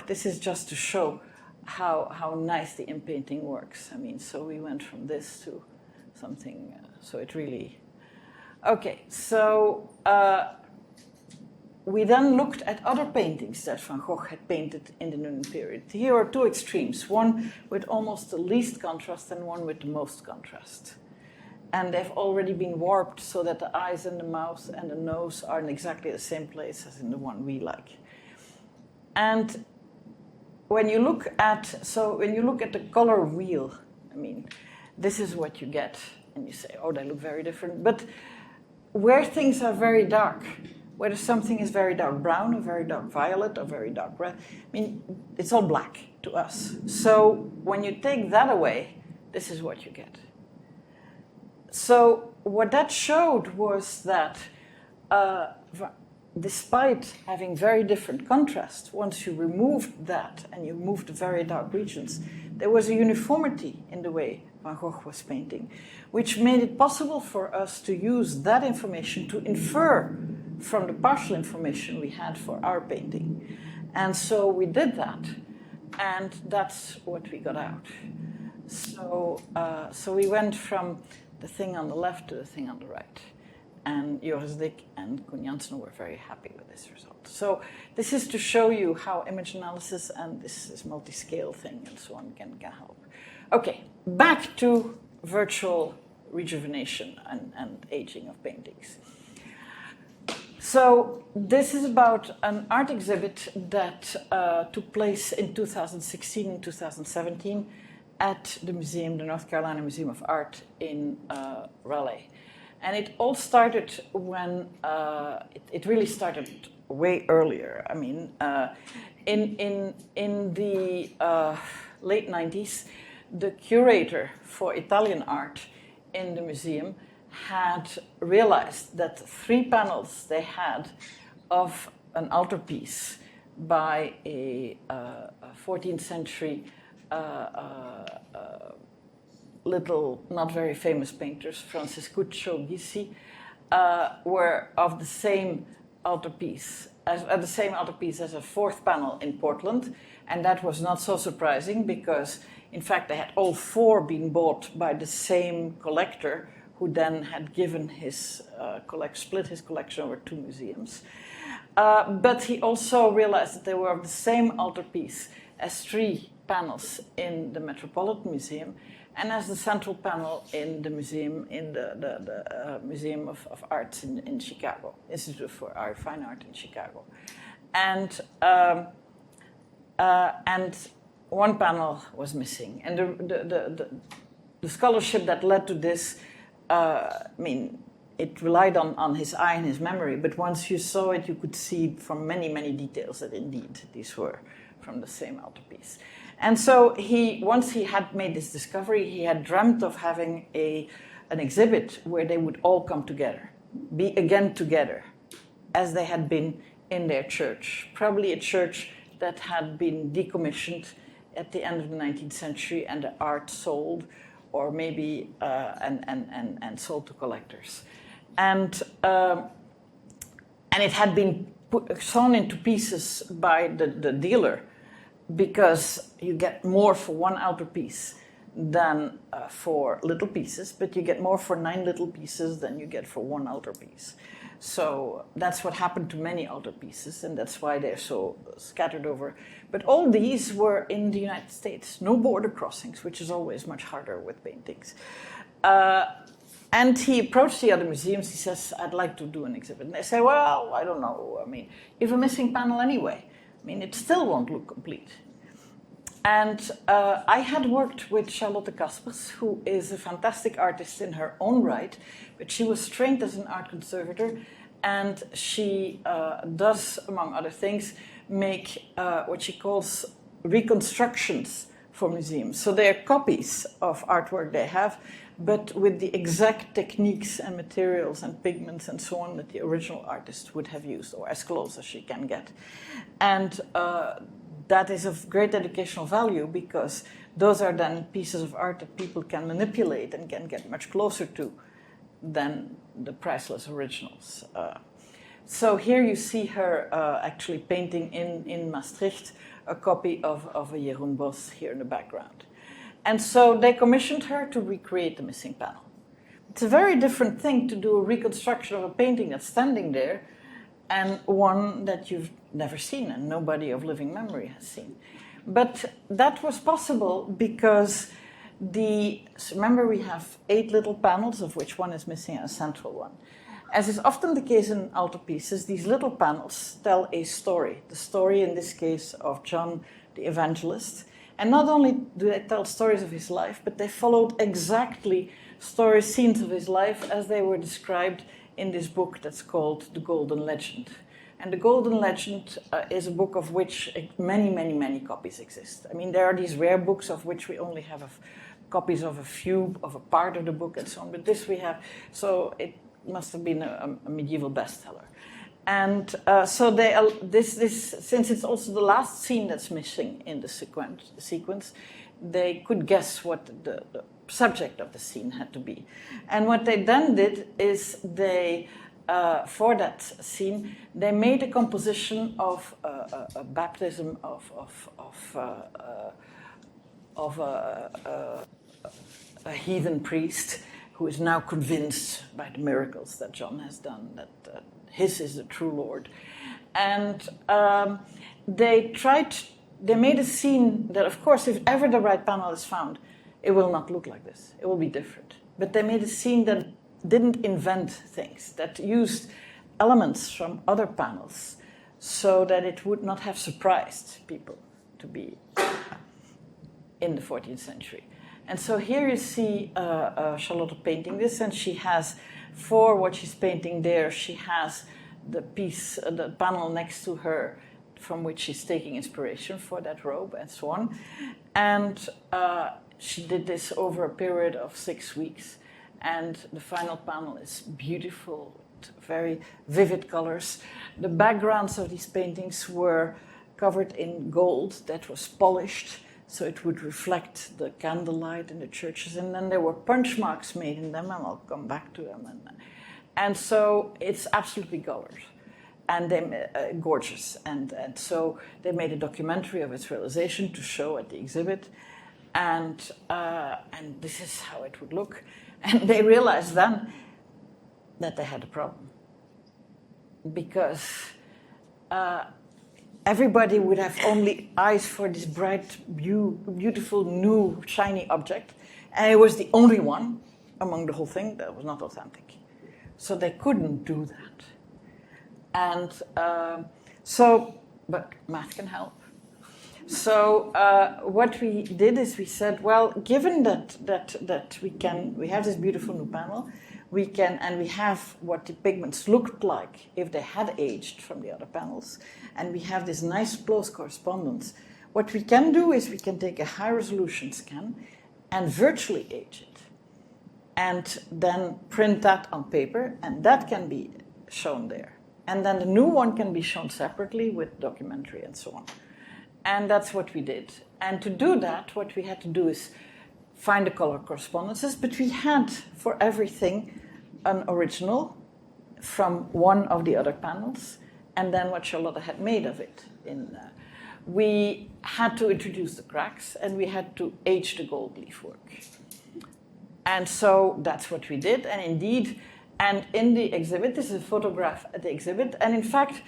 this is just to show how nice the inpainting works. I mean, so we went from this to something, so it really... Okay, so we then looked at other paintings that Van Gogh had painted in the Newman period. Here are two extremes, one with almost the least contrast and one with the most contrast. And they've already been warped so that the eyes and the mouth and the nose are in exactly the same place as in the one we like. And when you look at the color wheel, I mean, this is what you get. And you say, oh, they look very different. But where things are very dark, whether something is very dark brown or very dark violet or very dark red. I mean, it's all black to us. So when you take that away, this is what you get. So what that showed was that despite having very different contrast, once you removed that and you moved the very dark regions, there was a uniformity in the way Van Gogh was painting, which made it possible for us to use that information to infer from the partial information we had for our painting. And so we did that, and that's what we got out. So, so we went from the thing on the left to the thing on the right. And Joris Dick and Koen Janssen were very happy with this result. So this is to show you how image analysis and this multi-scale thing and so on can help. Okay, back to virtual rejuvenation and aging of paintings. So this is about an art exhibit that took place in 2016 and 2017 at the museum, the North Carolina Museum of Art in Raleigh. And it all started when, it really started way earlier. I mean, in the late 90s, the curator for Italian art in the museum had realized that 3 panels they had of an altarpiece by a 14th century little, not very famous painters, Francescuccio Gissi, were of the same altarpiece, as a 4th panel in Portland, and that was not so surprising because, in fact, they had all 4 been bought by the same collector, who then had given his split his collection over 2 museums. But he also realized that they were of the same altarpiece as 3 panels in the Metropolitan Museum, and as the central panel in the museum, in the Museum of Arts in Chicago, Institute for Fine Art in Chicago. And 1 panel was missing. And the scholarship that led to this, I mean, it relied on his eye and his memory, but once you saw it, you could see from many, many details that indeed these were from the same altarpiece. And so once he had made this discovery, he had dreamt of having an exhibit where they would all come together, be again together, as they had been in their church. Probably a church that had been decommissioned at the end of the 19th century and the art sold, or maybe and sold to collectors. And it had been sawn into pieces by the dealer, because you get more for 1 altarpiece than for little pieces, but you get more for 9 little pieces than you get for 1 altarpiece. So that's what happened to many altarpieces, and that's why they're so scattered over. But all these were in the United States, no border crossings, which is always much harder with paintings. And he approached the other museums. He says, I'd like to do an exhibit. And they say, well, I don't know. I mean, you have a missing panel anyway. I mean, it still won't look complete. And I had worked with Charlotte Kaspers, who is a fantastic artist in her own right, but she was trained as an art conservator, and she does, among other things, make what she calls reconstructions for museums. So they are copies of artwork they have, but with the exact techniques and materials and pigments and so on that the original artist would have used, or as close as she can get. And that is of great educational value, because those are then pieces of art that people can manipulate and can get much closer to than the priceless originals. So here you see her actually painting in Maastricht a copy of a Jeroen Bos here in the background. And so they commissioned her to recreate the missing panel. It's a very different thing to do a reconstruction of a painting that's standing there and one that you've never seen and nobody of living memory has seen. But that was possible because remember we have 8 little panels, of which 1 is missing, a central one. As is often the case in altarpieces, these little panels tell a story. The story, in this case, of John the Evangelist. And not only do they tell stories of his life, but they followed exactly scenes of his life as they were described in this book that's called The Golden Legend. And The Golden Legend is a book of which many, many, many copies exist. I mean, there are these rare books of which we only have copies of a few, of a part of the book and so on, but this we have, so it must have been a medieval bestseller. And so since it's also the last scene that's missing in the sequence, they could guess what the subject of the scene had to be. And what they then did is they, for that scene, they made a composition of a baptism of a heathen priest who is now convinced by the miracles that John has done that his is the true Lord. And they made a scene that, of course, if ever the right panel is found, it will not look like this. It will be different. But they made a scene that didn't invent things, that used elements from other panels so that it would not have surprised people to be in the 14th century. And so here you see Charlotte painting this, and she has, for what she's painting there, she has the piece, the panel next to her from which she's taking inspiration for that robe and so on. And she did this over a period of 6 weeks. And the final panel is beautiful, very vivid colors. The backgrounds of these paintings were covered in gold that was polished, so it would reflect the candlelight in the churches. And then there were punch marks made in them, and I'll come back to them. And so it's absolutely colored, and gorgeous. And so they made a documentary of its realization to show at the exhibit. And this is how it would look. And they realized then that they had a problem, because everybody would have only eyes for this bright, beautiful, new, shiny object, and it was the only one among the whole thing that was not authentic. So they couldn't do that. And but math can help. So what we did is we said, well, given that we have this beautiful new panel, we have what the pigments looked like if they had aged from the other panels, and we have this nice close correspondence. What we can do is we can take a high resolution scan and virtually age it, and then print that on paper, and that can be shown there. And then the new one can be shown separately with documentary and so on. And that's what we did. And to do that, what we had to do is find the color correspondences, but we had for everything an original from one of the other panels, and then what Charlotte had made of it. We had to introduce the cracks, and we had to age the gold leaf work. And so that's what we did, and indeed, and in the exhibit, this is a photograph at the exhibit, and in fact,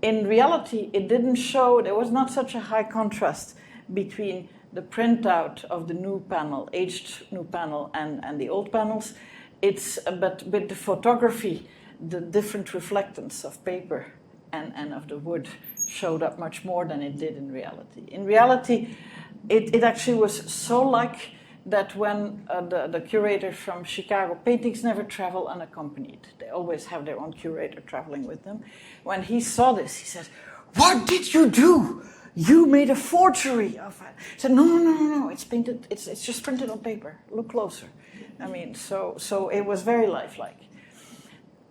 in reality, it didn't show, there was not such a high contrast between the printout of the new panel, aged new panel, and the old panels. But with the photography, the different reflectance of paper and of the wood showed up much more than it did in reality. In reality, it actually was so like that when the curator from Chicago, paintings never travel unaccompanied. They always have their own curator traveling with them. When he saw this, he said, "What did you do? You made a forgery of it." He said, No, it's painted, it's just printed on paper. Look closer. I mean, so it was very lifelike.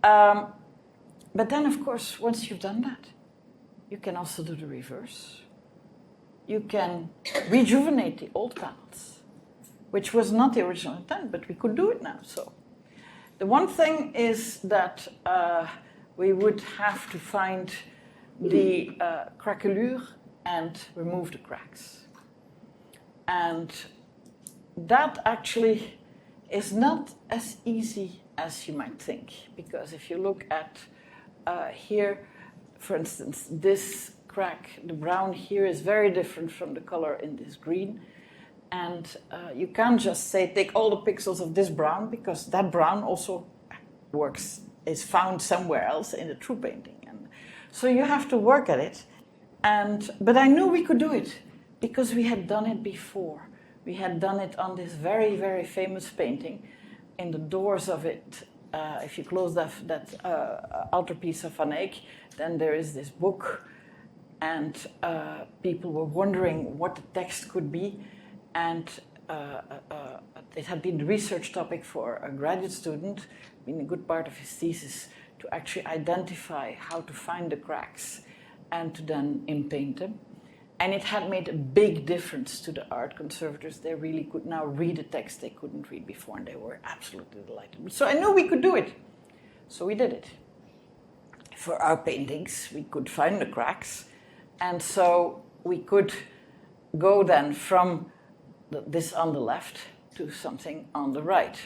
But then, of course, once you've done that, you can also do the reverse. You can rejuvenate the old panels, which was not the original intent, but we could do it now. So the one thing is that we would have to find the craquelure and remove the cracks. And that actually is not as easy as you might think, because if you look at here, for instance, this crack, the brown here is very different from the color in this green. And you can't just say, take all the pixels of this brown, because that brown also is found somewhere else in the true painting. And so you have to work at it. But I knew we could do it, because we had done it before. We had done it on this very, very famous painting. In the doors of it, if you close that altarpiece of Van Eyck, then there is this book, and people were wondering what the text could be, and it had been the research topic for a graduate student, been a good part of his thesis, to actually identify how to find the cracks and to then inpaint them. And it had made a big difference to the art conservators. They really could now read a text they couldn't read before, and they were absolutely delighted. So I knew we could do it. So we did it. For our paintings, we could find the cracks. And so we could go then from this on the left to something on the right.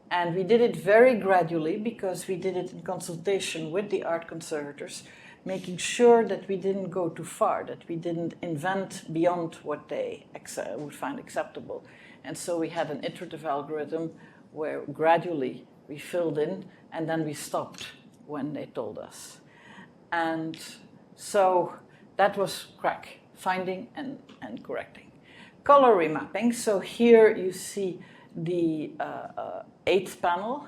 And we did it very gradually because we did it in consultation with the art conservators, making sure that we didn't go too far, that we didn't invent beyond what they would find acceptable. And so we had an iterative algorithm where gradually we filled in and then we stopped when they told us. And so that was crack finding and correcting. Color remapping, so here you see the 8th panel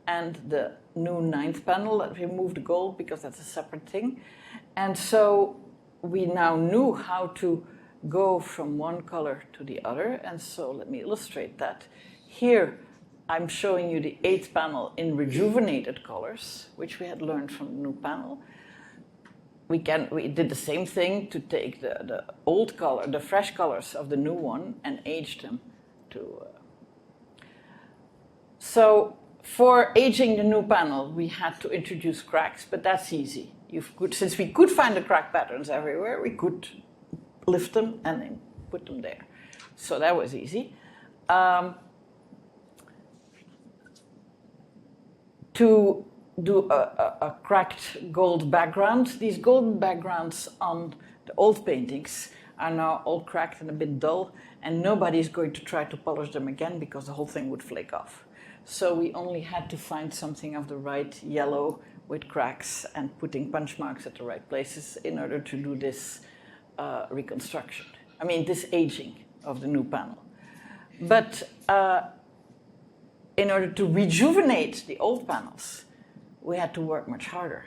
and the new 9th panel that removed the gold because that's a separate thing. And so we now knew how to go from one color to the other. And so let me illustrate that. Here I'm showing you the 8th panel in rejuvenated colors, which we had learned from the new panel. We did the same thing to take the old color, the fresh colors of the new one, and age them to... So for aging the new panel, we had to introduce cracks, but that's easy. Since we could find the crack patterns everywhere, we could lift them and then put them there. So that was easy. To do a cracked gold background, these golden backgrounds on the old paintings are now all cracked and a bit dull, and nobody's going to try to polish them again because the whole thing would flake off. So we only had to find something of the right yellow with cracks and putting punch marks at the right places in order to do this reconstruction. I mean, this aging of the new panel. But in order to rejuvenate the old panels, we had to work much harder.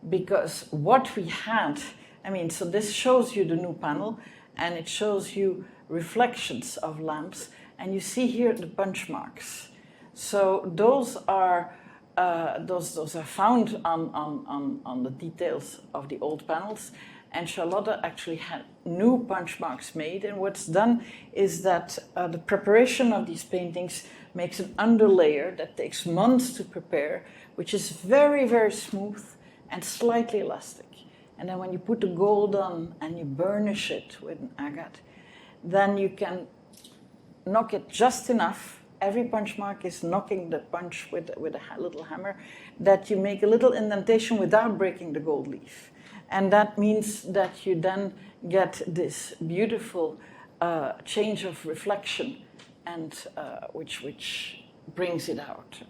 Because what we had, I mean, so this shows you the new panel, and it shows you reflections of lamps, and you see here the punch marks. So those are found on the details of the old panels, and Charlotte actually had new punch marks made. And what's done is that the preparation of these paintings makes an underlayer that takes months to prepare, which is very, very smooth and slightly elastic. And then when you put the gold on and you burnish it with an agate, then you can knock it just enough. Every punch mark is knocking the punch with a little hammer, that you make a little indentation without breaking the gold leaf. And that means that you then get this beautiful change of reflection, and which brings it out.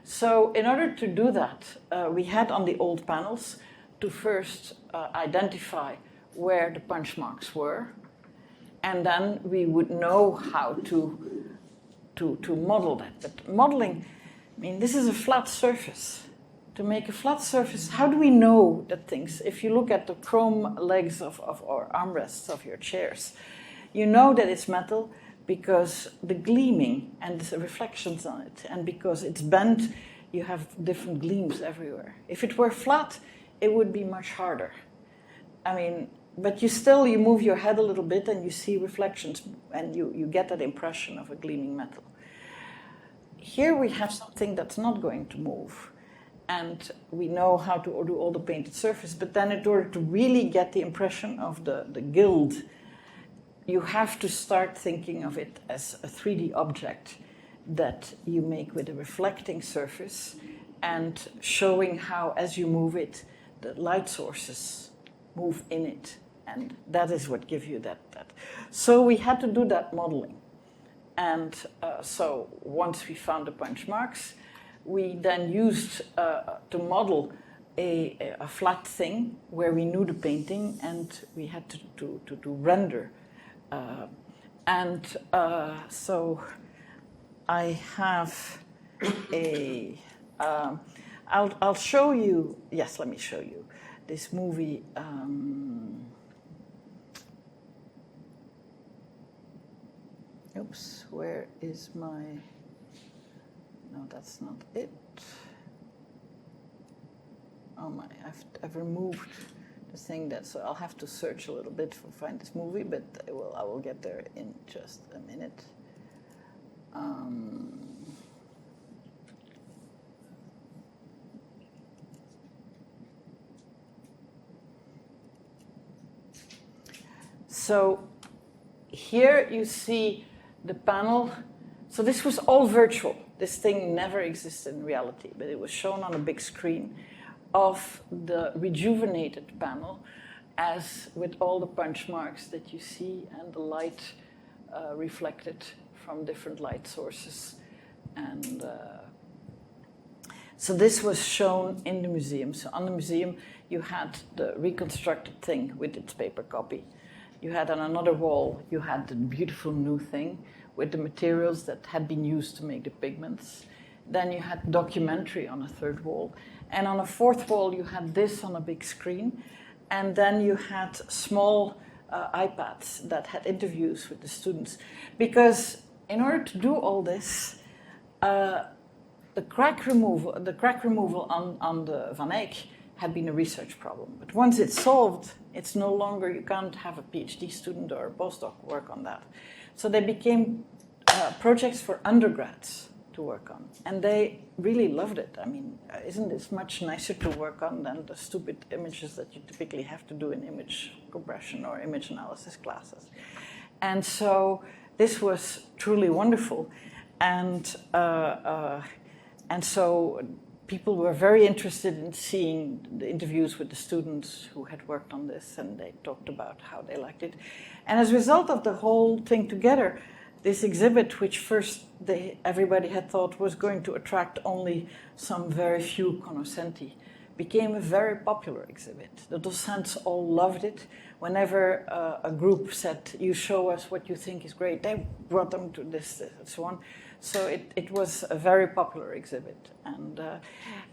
So in order to do that, we had on the old panels to first identify where the punch marks were, and then we would know how to model that. But modeling, I mean, this is a flat surface. To make a flat surface, how do we know that things, if you look at the chrome legs or armrests of your chairs, you know that it's metal because the gleaming and the reflections on it, and because it's bent, you have different gleams everywhere. If it were flat, it would be much harder. I mean, but you move your head a little bit and you see reflections, and you get that impression of a gleaming metal. Here we have something that's not going to move, and we know how to do all the painted surface, but then in order to really get the impression of the gild, you have to start thinking of it as a 3D object that you make with a reflecting surface, and showing how, as you move it, the light sources move in it. And that is what gives you that. So we had to do that modeling. And so once we found the punch marks, we then used to model a flat thing where we knew the painting, and we had to render. So I have a. I'll show you. Yes, let me show you this movie. Oops, where is my? No, that's not it. Oh my! I've removed the thing that. So I'll have to search a little bit to find this movie, but I will get there in just a minute. So here you see the panel. So this was all virtual. This thing never existed in reality, but it was shown on a big screen of the rejuvenated panel, as with all the punch marks that you see and the light reflected from different light sources. And so this was shown in the museum. So on the museum, you had the reconstructed thing with its paper copy. You had on another wall, you had the beautiful new thing with the materials that had been used to make the pigments. Then you had documentary on a third wall. And on a fourth wall, you had this on a big screen. And then you had small iPads that had interviews with the students. Because in order to do all this, the crack removal on the Van Eyck had been a research problem. But once it's solved, it's no longer, you can't have a PhD student or a postdoc work on that. So they became projects for undergrads to work on. And they really loved it. I mean, isn't this much nicer to work on than the stupid images that you typically have to do in image compression or image analysis classes? And so this was truly wonderful. And so people were very interested in seeing the interviews with the students who had worked on this, and they talked about how they liked it. And as a result of the whole thing together, this exhibit, which first everybody had thought was going to attract only some very few cognoscenti, became a very popular exhibit. The docents all loved it. Whenever a group said, you show us what you think is great, they brought them to this and so on. So it was a very popular exhibit.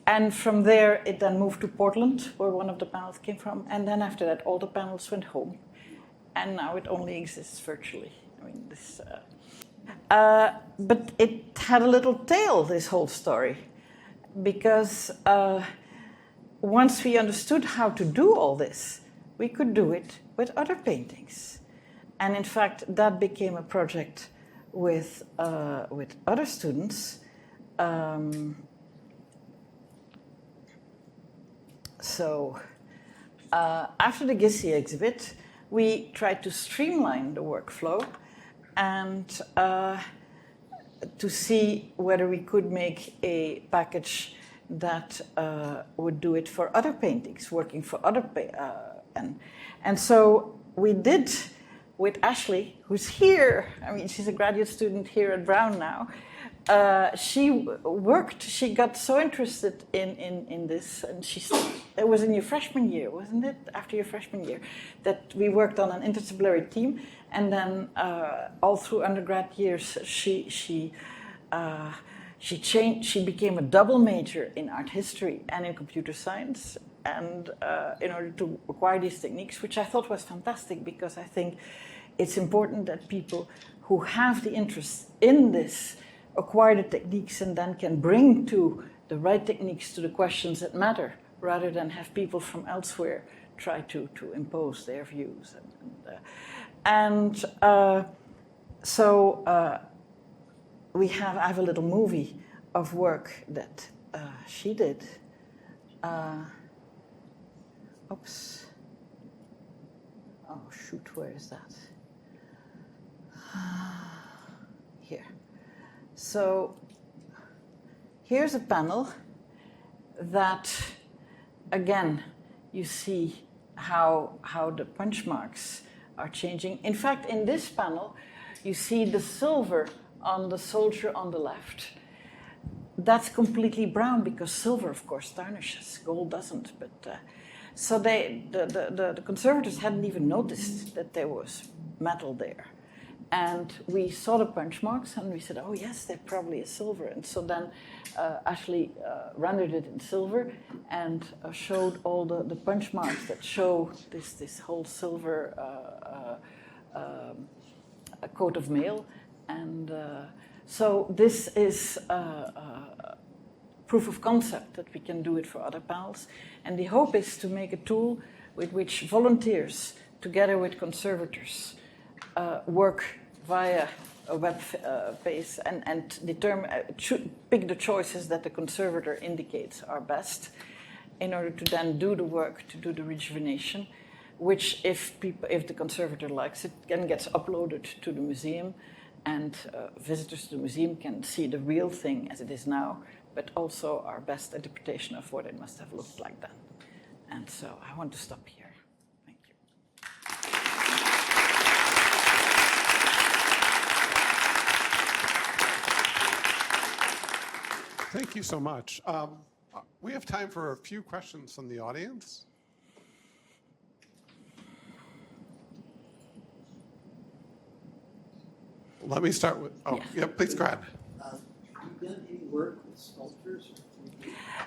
And from there, it then moved to Portland, where one of the panels came from. And then after that, all the panels went home. And now it only exists virtually. I mean, this... but it had a little tail, this whole story, because once we understood how to do all this, we could do it with other paintings. And in fact, that became a project with other students. So after the Gissi exhibit, we tried to streamline the workflow and to see whether we could make a package that would do it for other paintings, working for other and so we did with Ashley, who's here. I mean, she's a graduate student here at Brown now. She got so interested in this, and it was in your freshman year, wasn't it? After your freshman year, that we worked on an interdisciplinary team, and then all through undergrad years, she became a double major in art history and in computer science, and in order to acquire these techniques, which I thought was fantastic, because I think it's important that people who have the interest in this acquire the techniques and then can bring to the right techniques to the questions that matter, rather than have people from elsewhere try to impose their views. So I have a little movie of work that she did. Oops. Oh, shoot, where is that? Here. So here's a panel that, again, you see how the punch marks are changing. In fact, in this panel, you see the silver on the soldier on the left. That's completely brown because silver, of course, tarnishes. Gold doesn't. But so the conservators hadn't even noticed that there was metal there. And we saw the punch marks and we said, oh yes, they're probably a silver. And so then Ashley rendered it in silver and showed all the punch marks that show this whole silver coat of mail. And so this is proof of concept that we can do it for other panels. And the hope is to make a tool with which volunteers, together with conservators, work via a web base and determine, pick the choices that the conservator indicates are best in order to then do the work, to do the rejuvenation, which if the conservator likes it, then gets uploaded to the museum, and visitors to the museum can see the real thing as it is now, but also our best interpretation of what it must have looked like then. And so I want to stop here. Thank you. Thank you so much. We have time for a few questions from the audience. Let me start with, yeah, please go ahead. Have you done any work with sculptures?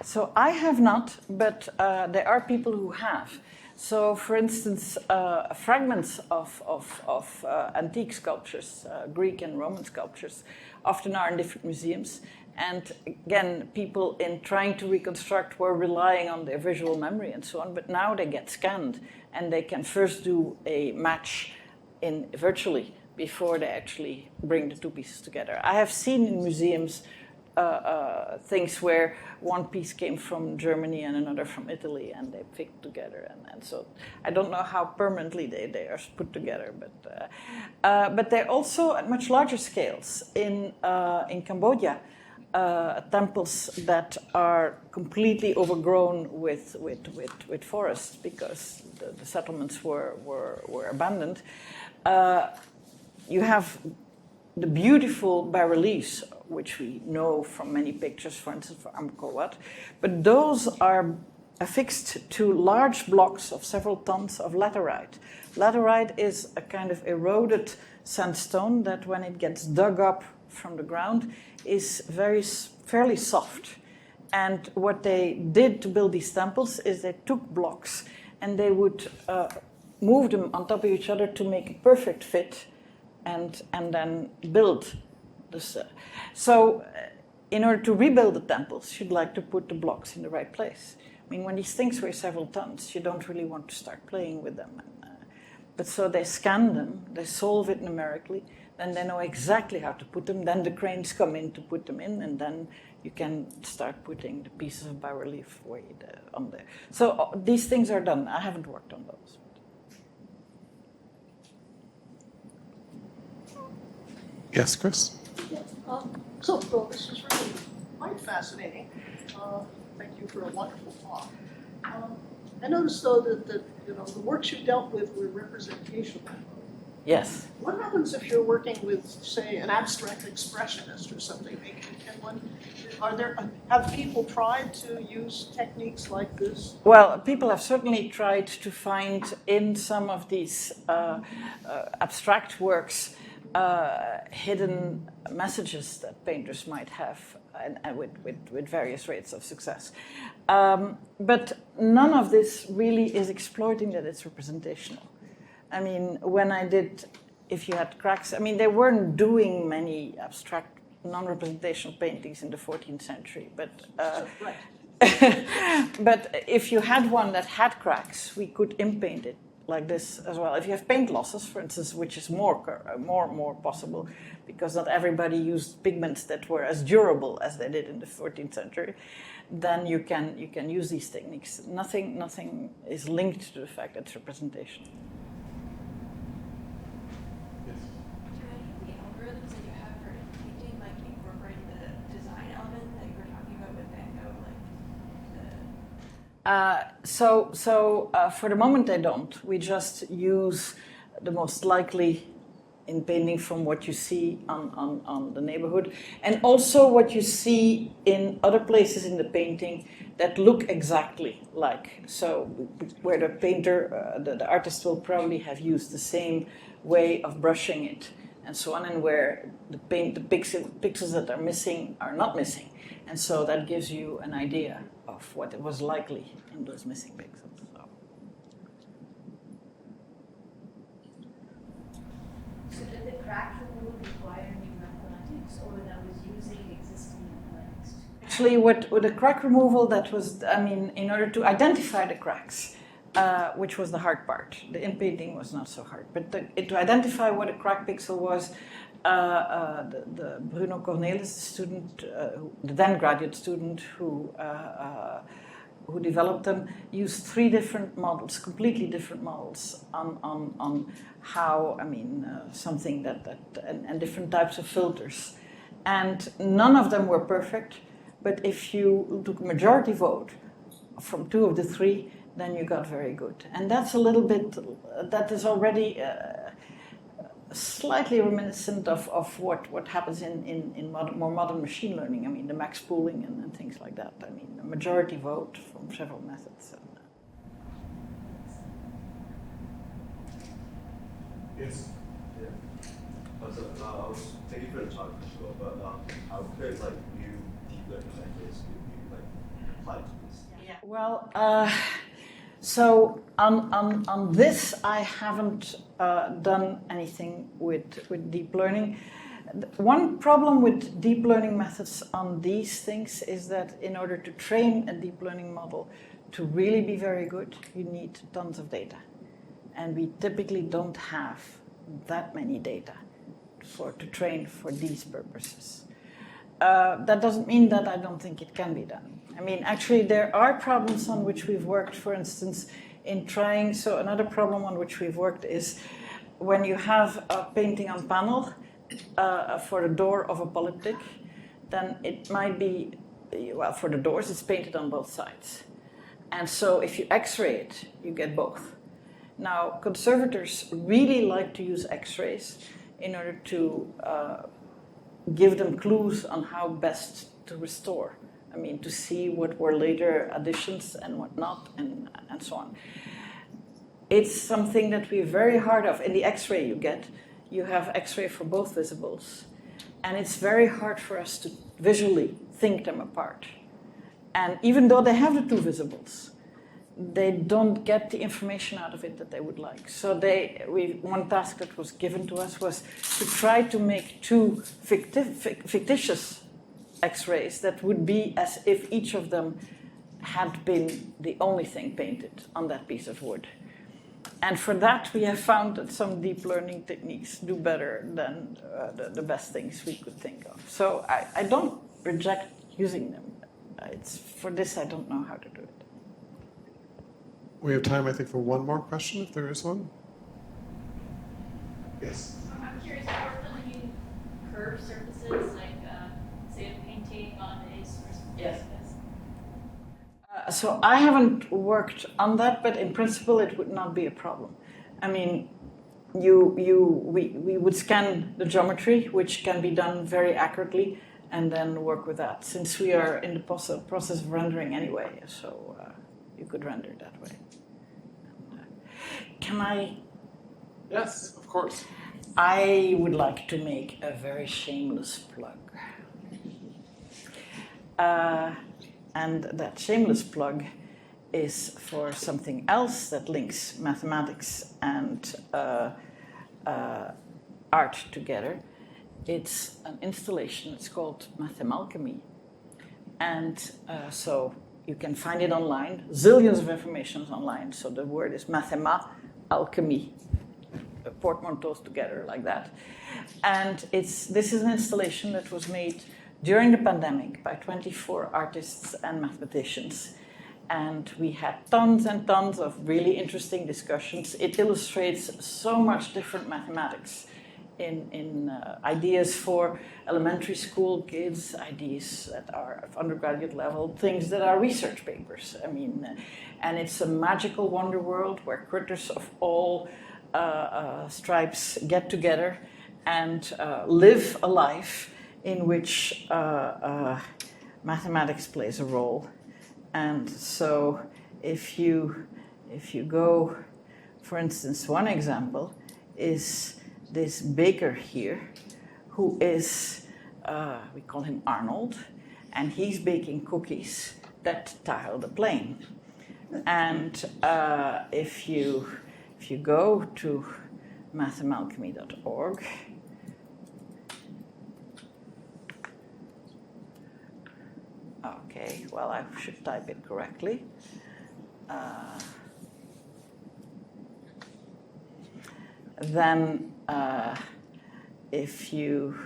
So I have not, but there are people who have. So, for instance, fragments of antique sculptures, Greek and Roman sculptures, often are in different museums. And again, people in trying to reconstruct were relying on their visual memory and so on, but now they get scanned and they can first do a match in virtually before they actually bring the two pieces together. I have seen in museums things where one piece came from Germany and another from Italy, and they fit together. And so I don't know how permanently they are put together, but they're also at much larger scales. In Cambodia, temples that are completely overgrown with forests because the settlements were abandoned. You have the beautiful bas-reliefs, which we know from many pictures, for instance, for Angkor Wat, but those are affixed to large blocks of several tons of laterite. Laterite is a kind of eroded sandstone that, when it gets dug up from the ground, is fairly soft. And what they did to build these temples is they took blocks and they would move them on top of each other to make a perfect fit, and then build this. So in order to rebuild the temples, you'd like to put the blocks in the right place. I mean, when these things weigh several tons, you don't really want to start playing with them. But so they scan them, they solve it numerically, then they know exactly how to put them, then the cranes come in to put them in, and then you can start putting the pieces of bas-relief on there. So these things are done. I haven't worked on those. Yes, Chris? So this is really quite fascinating. Thank you for a wonderful talk. I noticed, though, that the works you dealt with were representational. Yes. What happens if you're working with, say, an abstract expressionist or something? Have people tried to use techniques like this? Well, people have certainly tried to find in some of these abstract works hidden messages that painters might have, and with various rates of success. But none of this really is exploiting that it's representational. I mean, when I did If You Had Cracks, I mean, they weren't doing many abstract, non-representational paintings in the 14th century, but but if you had one that had cracks, we could impaint it like this as well. If you have paint losses, for instance, which is more possible, because not everybody used pigments that were as durable as they did in the 14th century, then you can use these techniques. Nothing is linked to the fact that it's representation. For the moment, I don't. We just use the most likely in painting from what you see on the neighborhood, and also what you see in other places in the painting that look exactly like. So where the painter, the artist will probably have used the same way of brushing it and so on, and where the pixels that are missing are not missing. And so that gives you an idea of what it was likely in those missing pixels. So did the crack removal require new mathematics, or that was using existing mathematics? Actually, with the crack removal, that was, I mean, in order to identify the cracks, which was the hard part. The inpainting was not so hard. But to identify what a crack pixel was, the Bruno Cornelis, the student, the then graduate student who developed them, used 3 different models, completely different models on how, I mean, something and different types of filters. And none of them were perfect, but if you took a majority vote from 2 of the 3, then you got very good. And that's a little bit, that is already slightly reminiscent of what happens in more modern machine learning. I mean, the max pooling and things like that. I mean, a majority vote from several methods. Yes. Yeah. Thank you for the talk, Michelle, but how could new deep learning methods be applied to this? Yeah. Well, so on this, I haven't done anything with deep learning. One problem with deep learning methods on these things is that in order to train a deep learning model to really be very good, you need tons of data. And we typically don't have that many data to train for these purposes. That doesn't mean that I don't think it can be done. I mean, actually, there are problems on which we've worked, for instance, in trying. So another problem on which we've worked is when you have a painting on panel for the door of a polyptych, then it might be, well, for the doors, it's painted on both sides. And so if you X-ray it, you get both. Now, conservators really like to use X-rays in order to give them clues on how best to restore. I mean, to see what were later additions and what not, and so on. It's something that we're very hard of. In the X-ray you have X-ray for both visibles. And it's very hard for us to visually think them apart. And even though they have the 2 visibles, they don't get the information out of it that they would like. So one task that was given to us was to try to make 2 fictitious X-rays that would be as if each of them had been the only thing painted on that piece of wood. And for that, we have found that some deep learning techniques do better than the best things we could think of. So I don't reject using them. For this, I don't know how to do it. We have time, I think, for one more question, if there is one. Yes. I'm curious, how are filling in curved surfaces, like, say, a painting on a surface? Yes. So I haven't worked on that, but in principle, it would not be a problem. I mean, we would scan the geometry, which can be done very accurately, and then work with that, since we are in the process of rendering anyway, so you could render it that way. Can I? Yes, of course. I would like to make a very shameless plug. And that shameless plug is for something else that links mathematics and art together. It's an installation, it's called Mathemalchemy. And so you can find it online, zillions of information online. So the word is Mathemalchemy, portmanteaus together like that. And this is an installation that was made during the pandemic by 24 artists and mathematicians. And we had tons and tons of really interesting discussions. It illustrates so much different mathematics in ideas for elementary school kids, ideas that are of undergraduate level, things that are research papers. I mean, and it's a magical wonder world where critters of all stripes get together and live a life in which mathematics plays a role. And so if you go, for instance, one example is this baker here, who is, we call him Arnold, and he's baking cookies that tile the plane. And if you go to mathemalchemy.org, okay, well, I should type it correctly. Then if you,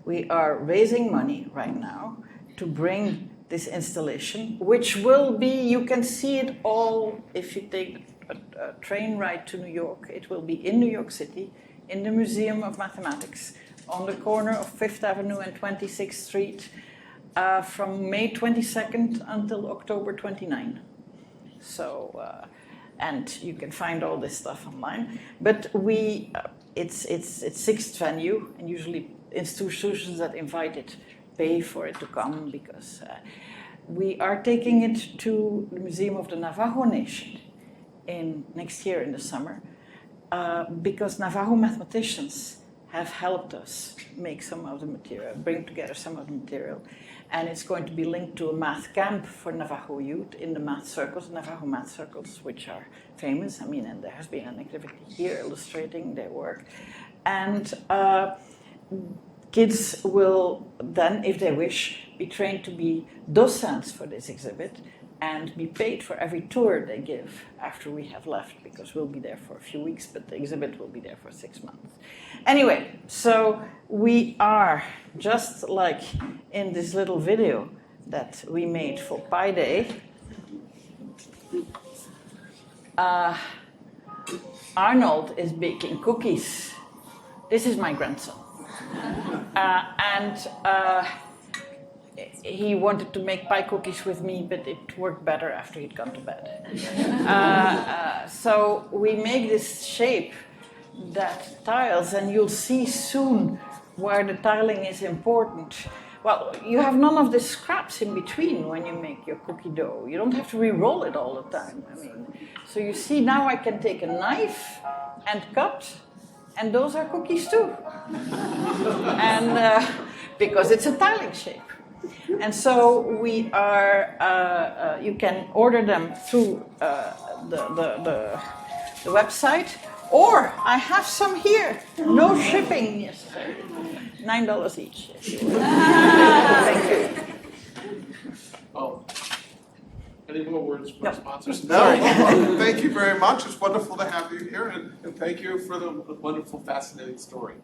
we are raising money right now to bring this installation, which will be, you can see it all if you take a train ride to New York. It will be in New York City, in the Museum of Mathematics, on the corner of 5th Avenue and 26th Street, from May 22nd until October 29. So, and you can find all this stuff online. But it's 6th venue, and usually institutions that invite it pay for it to come, because we are taking it to the Museum of the Navajo Nation next year in the summer, because Navajo mathematicians have helped us make some of the material, bring together some of the material. And it's going to be linked to a math camp for Navajo youth in the math circles, Navajo math circles, which are famous. I mean, and there has been an activity here illustrating their work. And kids will then, if they wish, be trained to be docents for this exhibit and be paid for every tour they give after we have left, because we'll be there for a few weeks, but the exhibit will be there for 6 months. Anyway, so we are, just like in this little video that we made for Pi Day, Arnold is baking cookies. This is my grandson. He wanted to make pie cookies with me, but it worked better after he'd gone to bed. So we make this shape that tiles, and you'll see soon where the tiling is important. Well, you have none of the scraps in between when you make your cookie dough. You don't have to re-roll it all the time. I mean, so you see now I can take a knife and cut, and those are cookies too. And because it's a tiling shape. And so we are, you can order them through the website, or I have some here, no shipping necessary, $9 each. Thank you. Oh. Any more words from No. sponsors? Sorry. Well, thank you very much. It's wonderful to have you here, and thank you for the wonderful, fascinating story.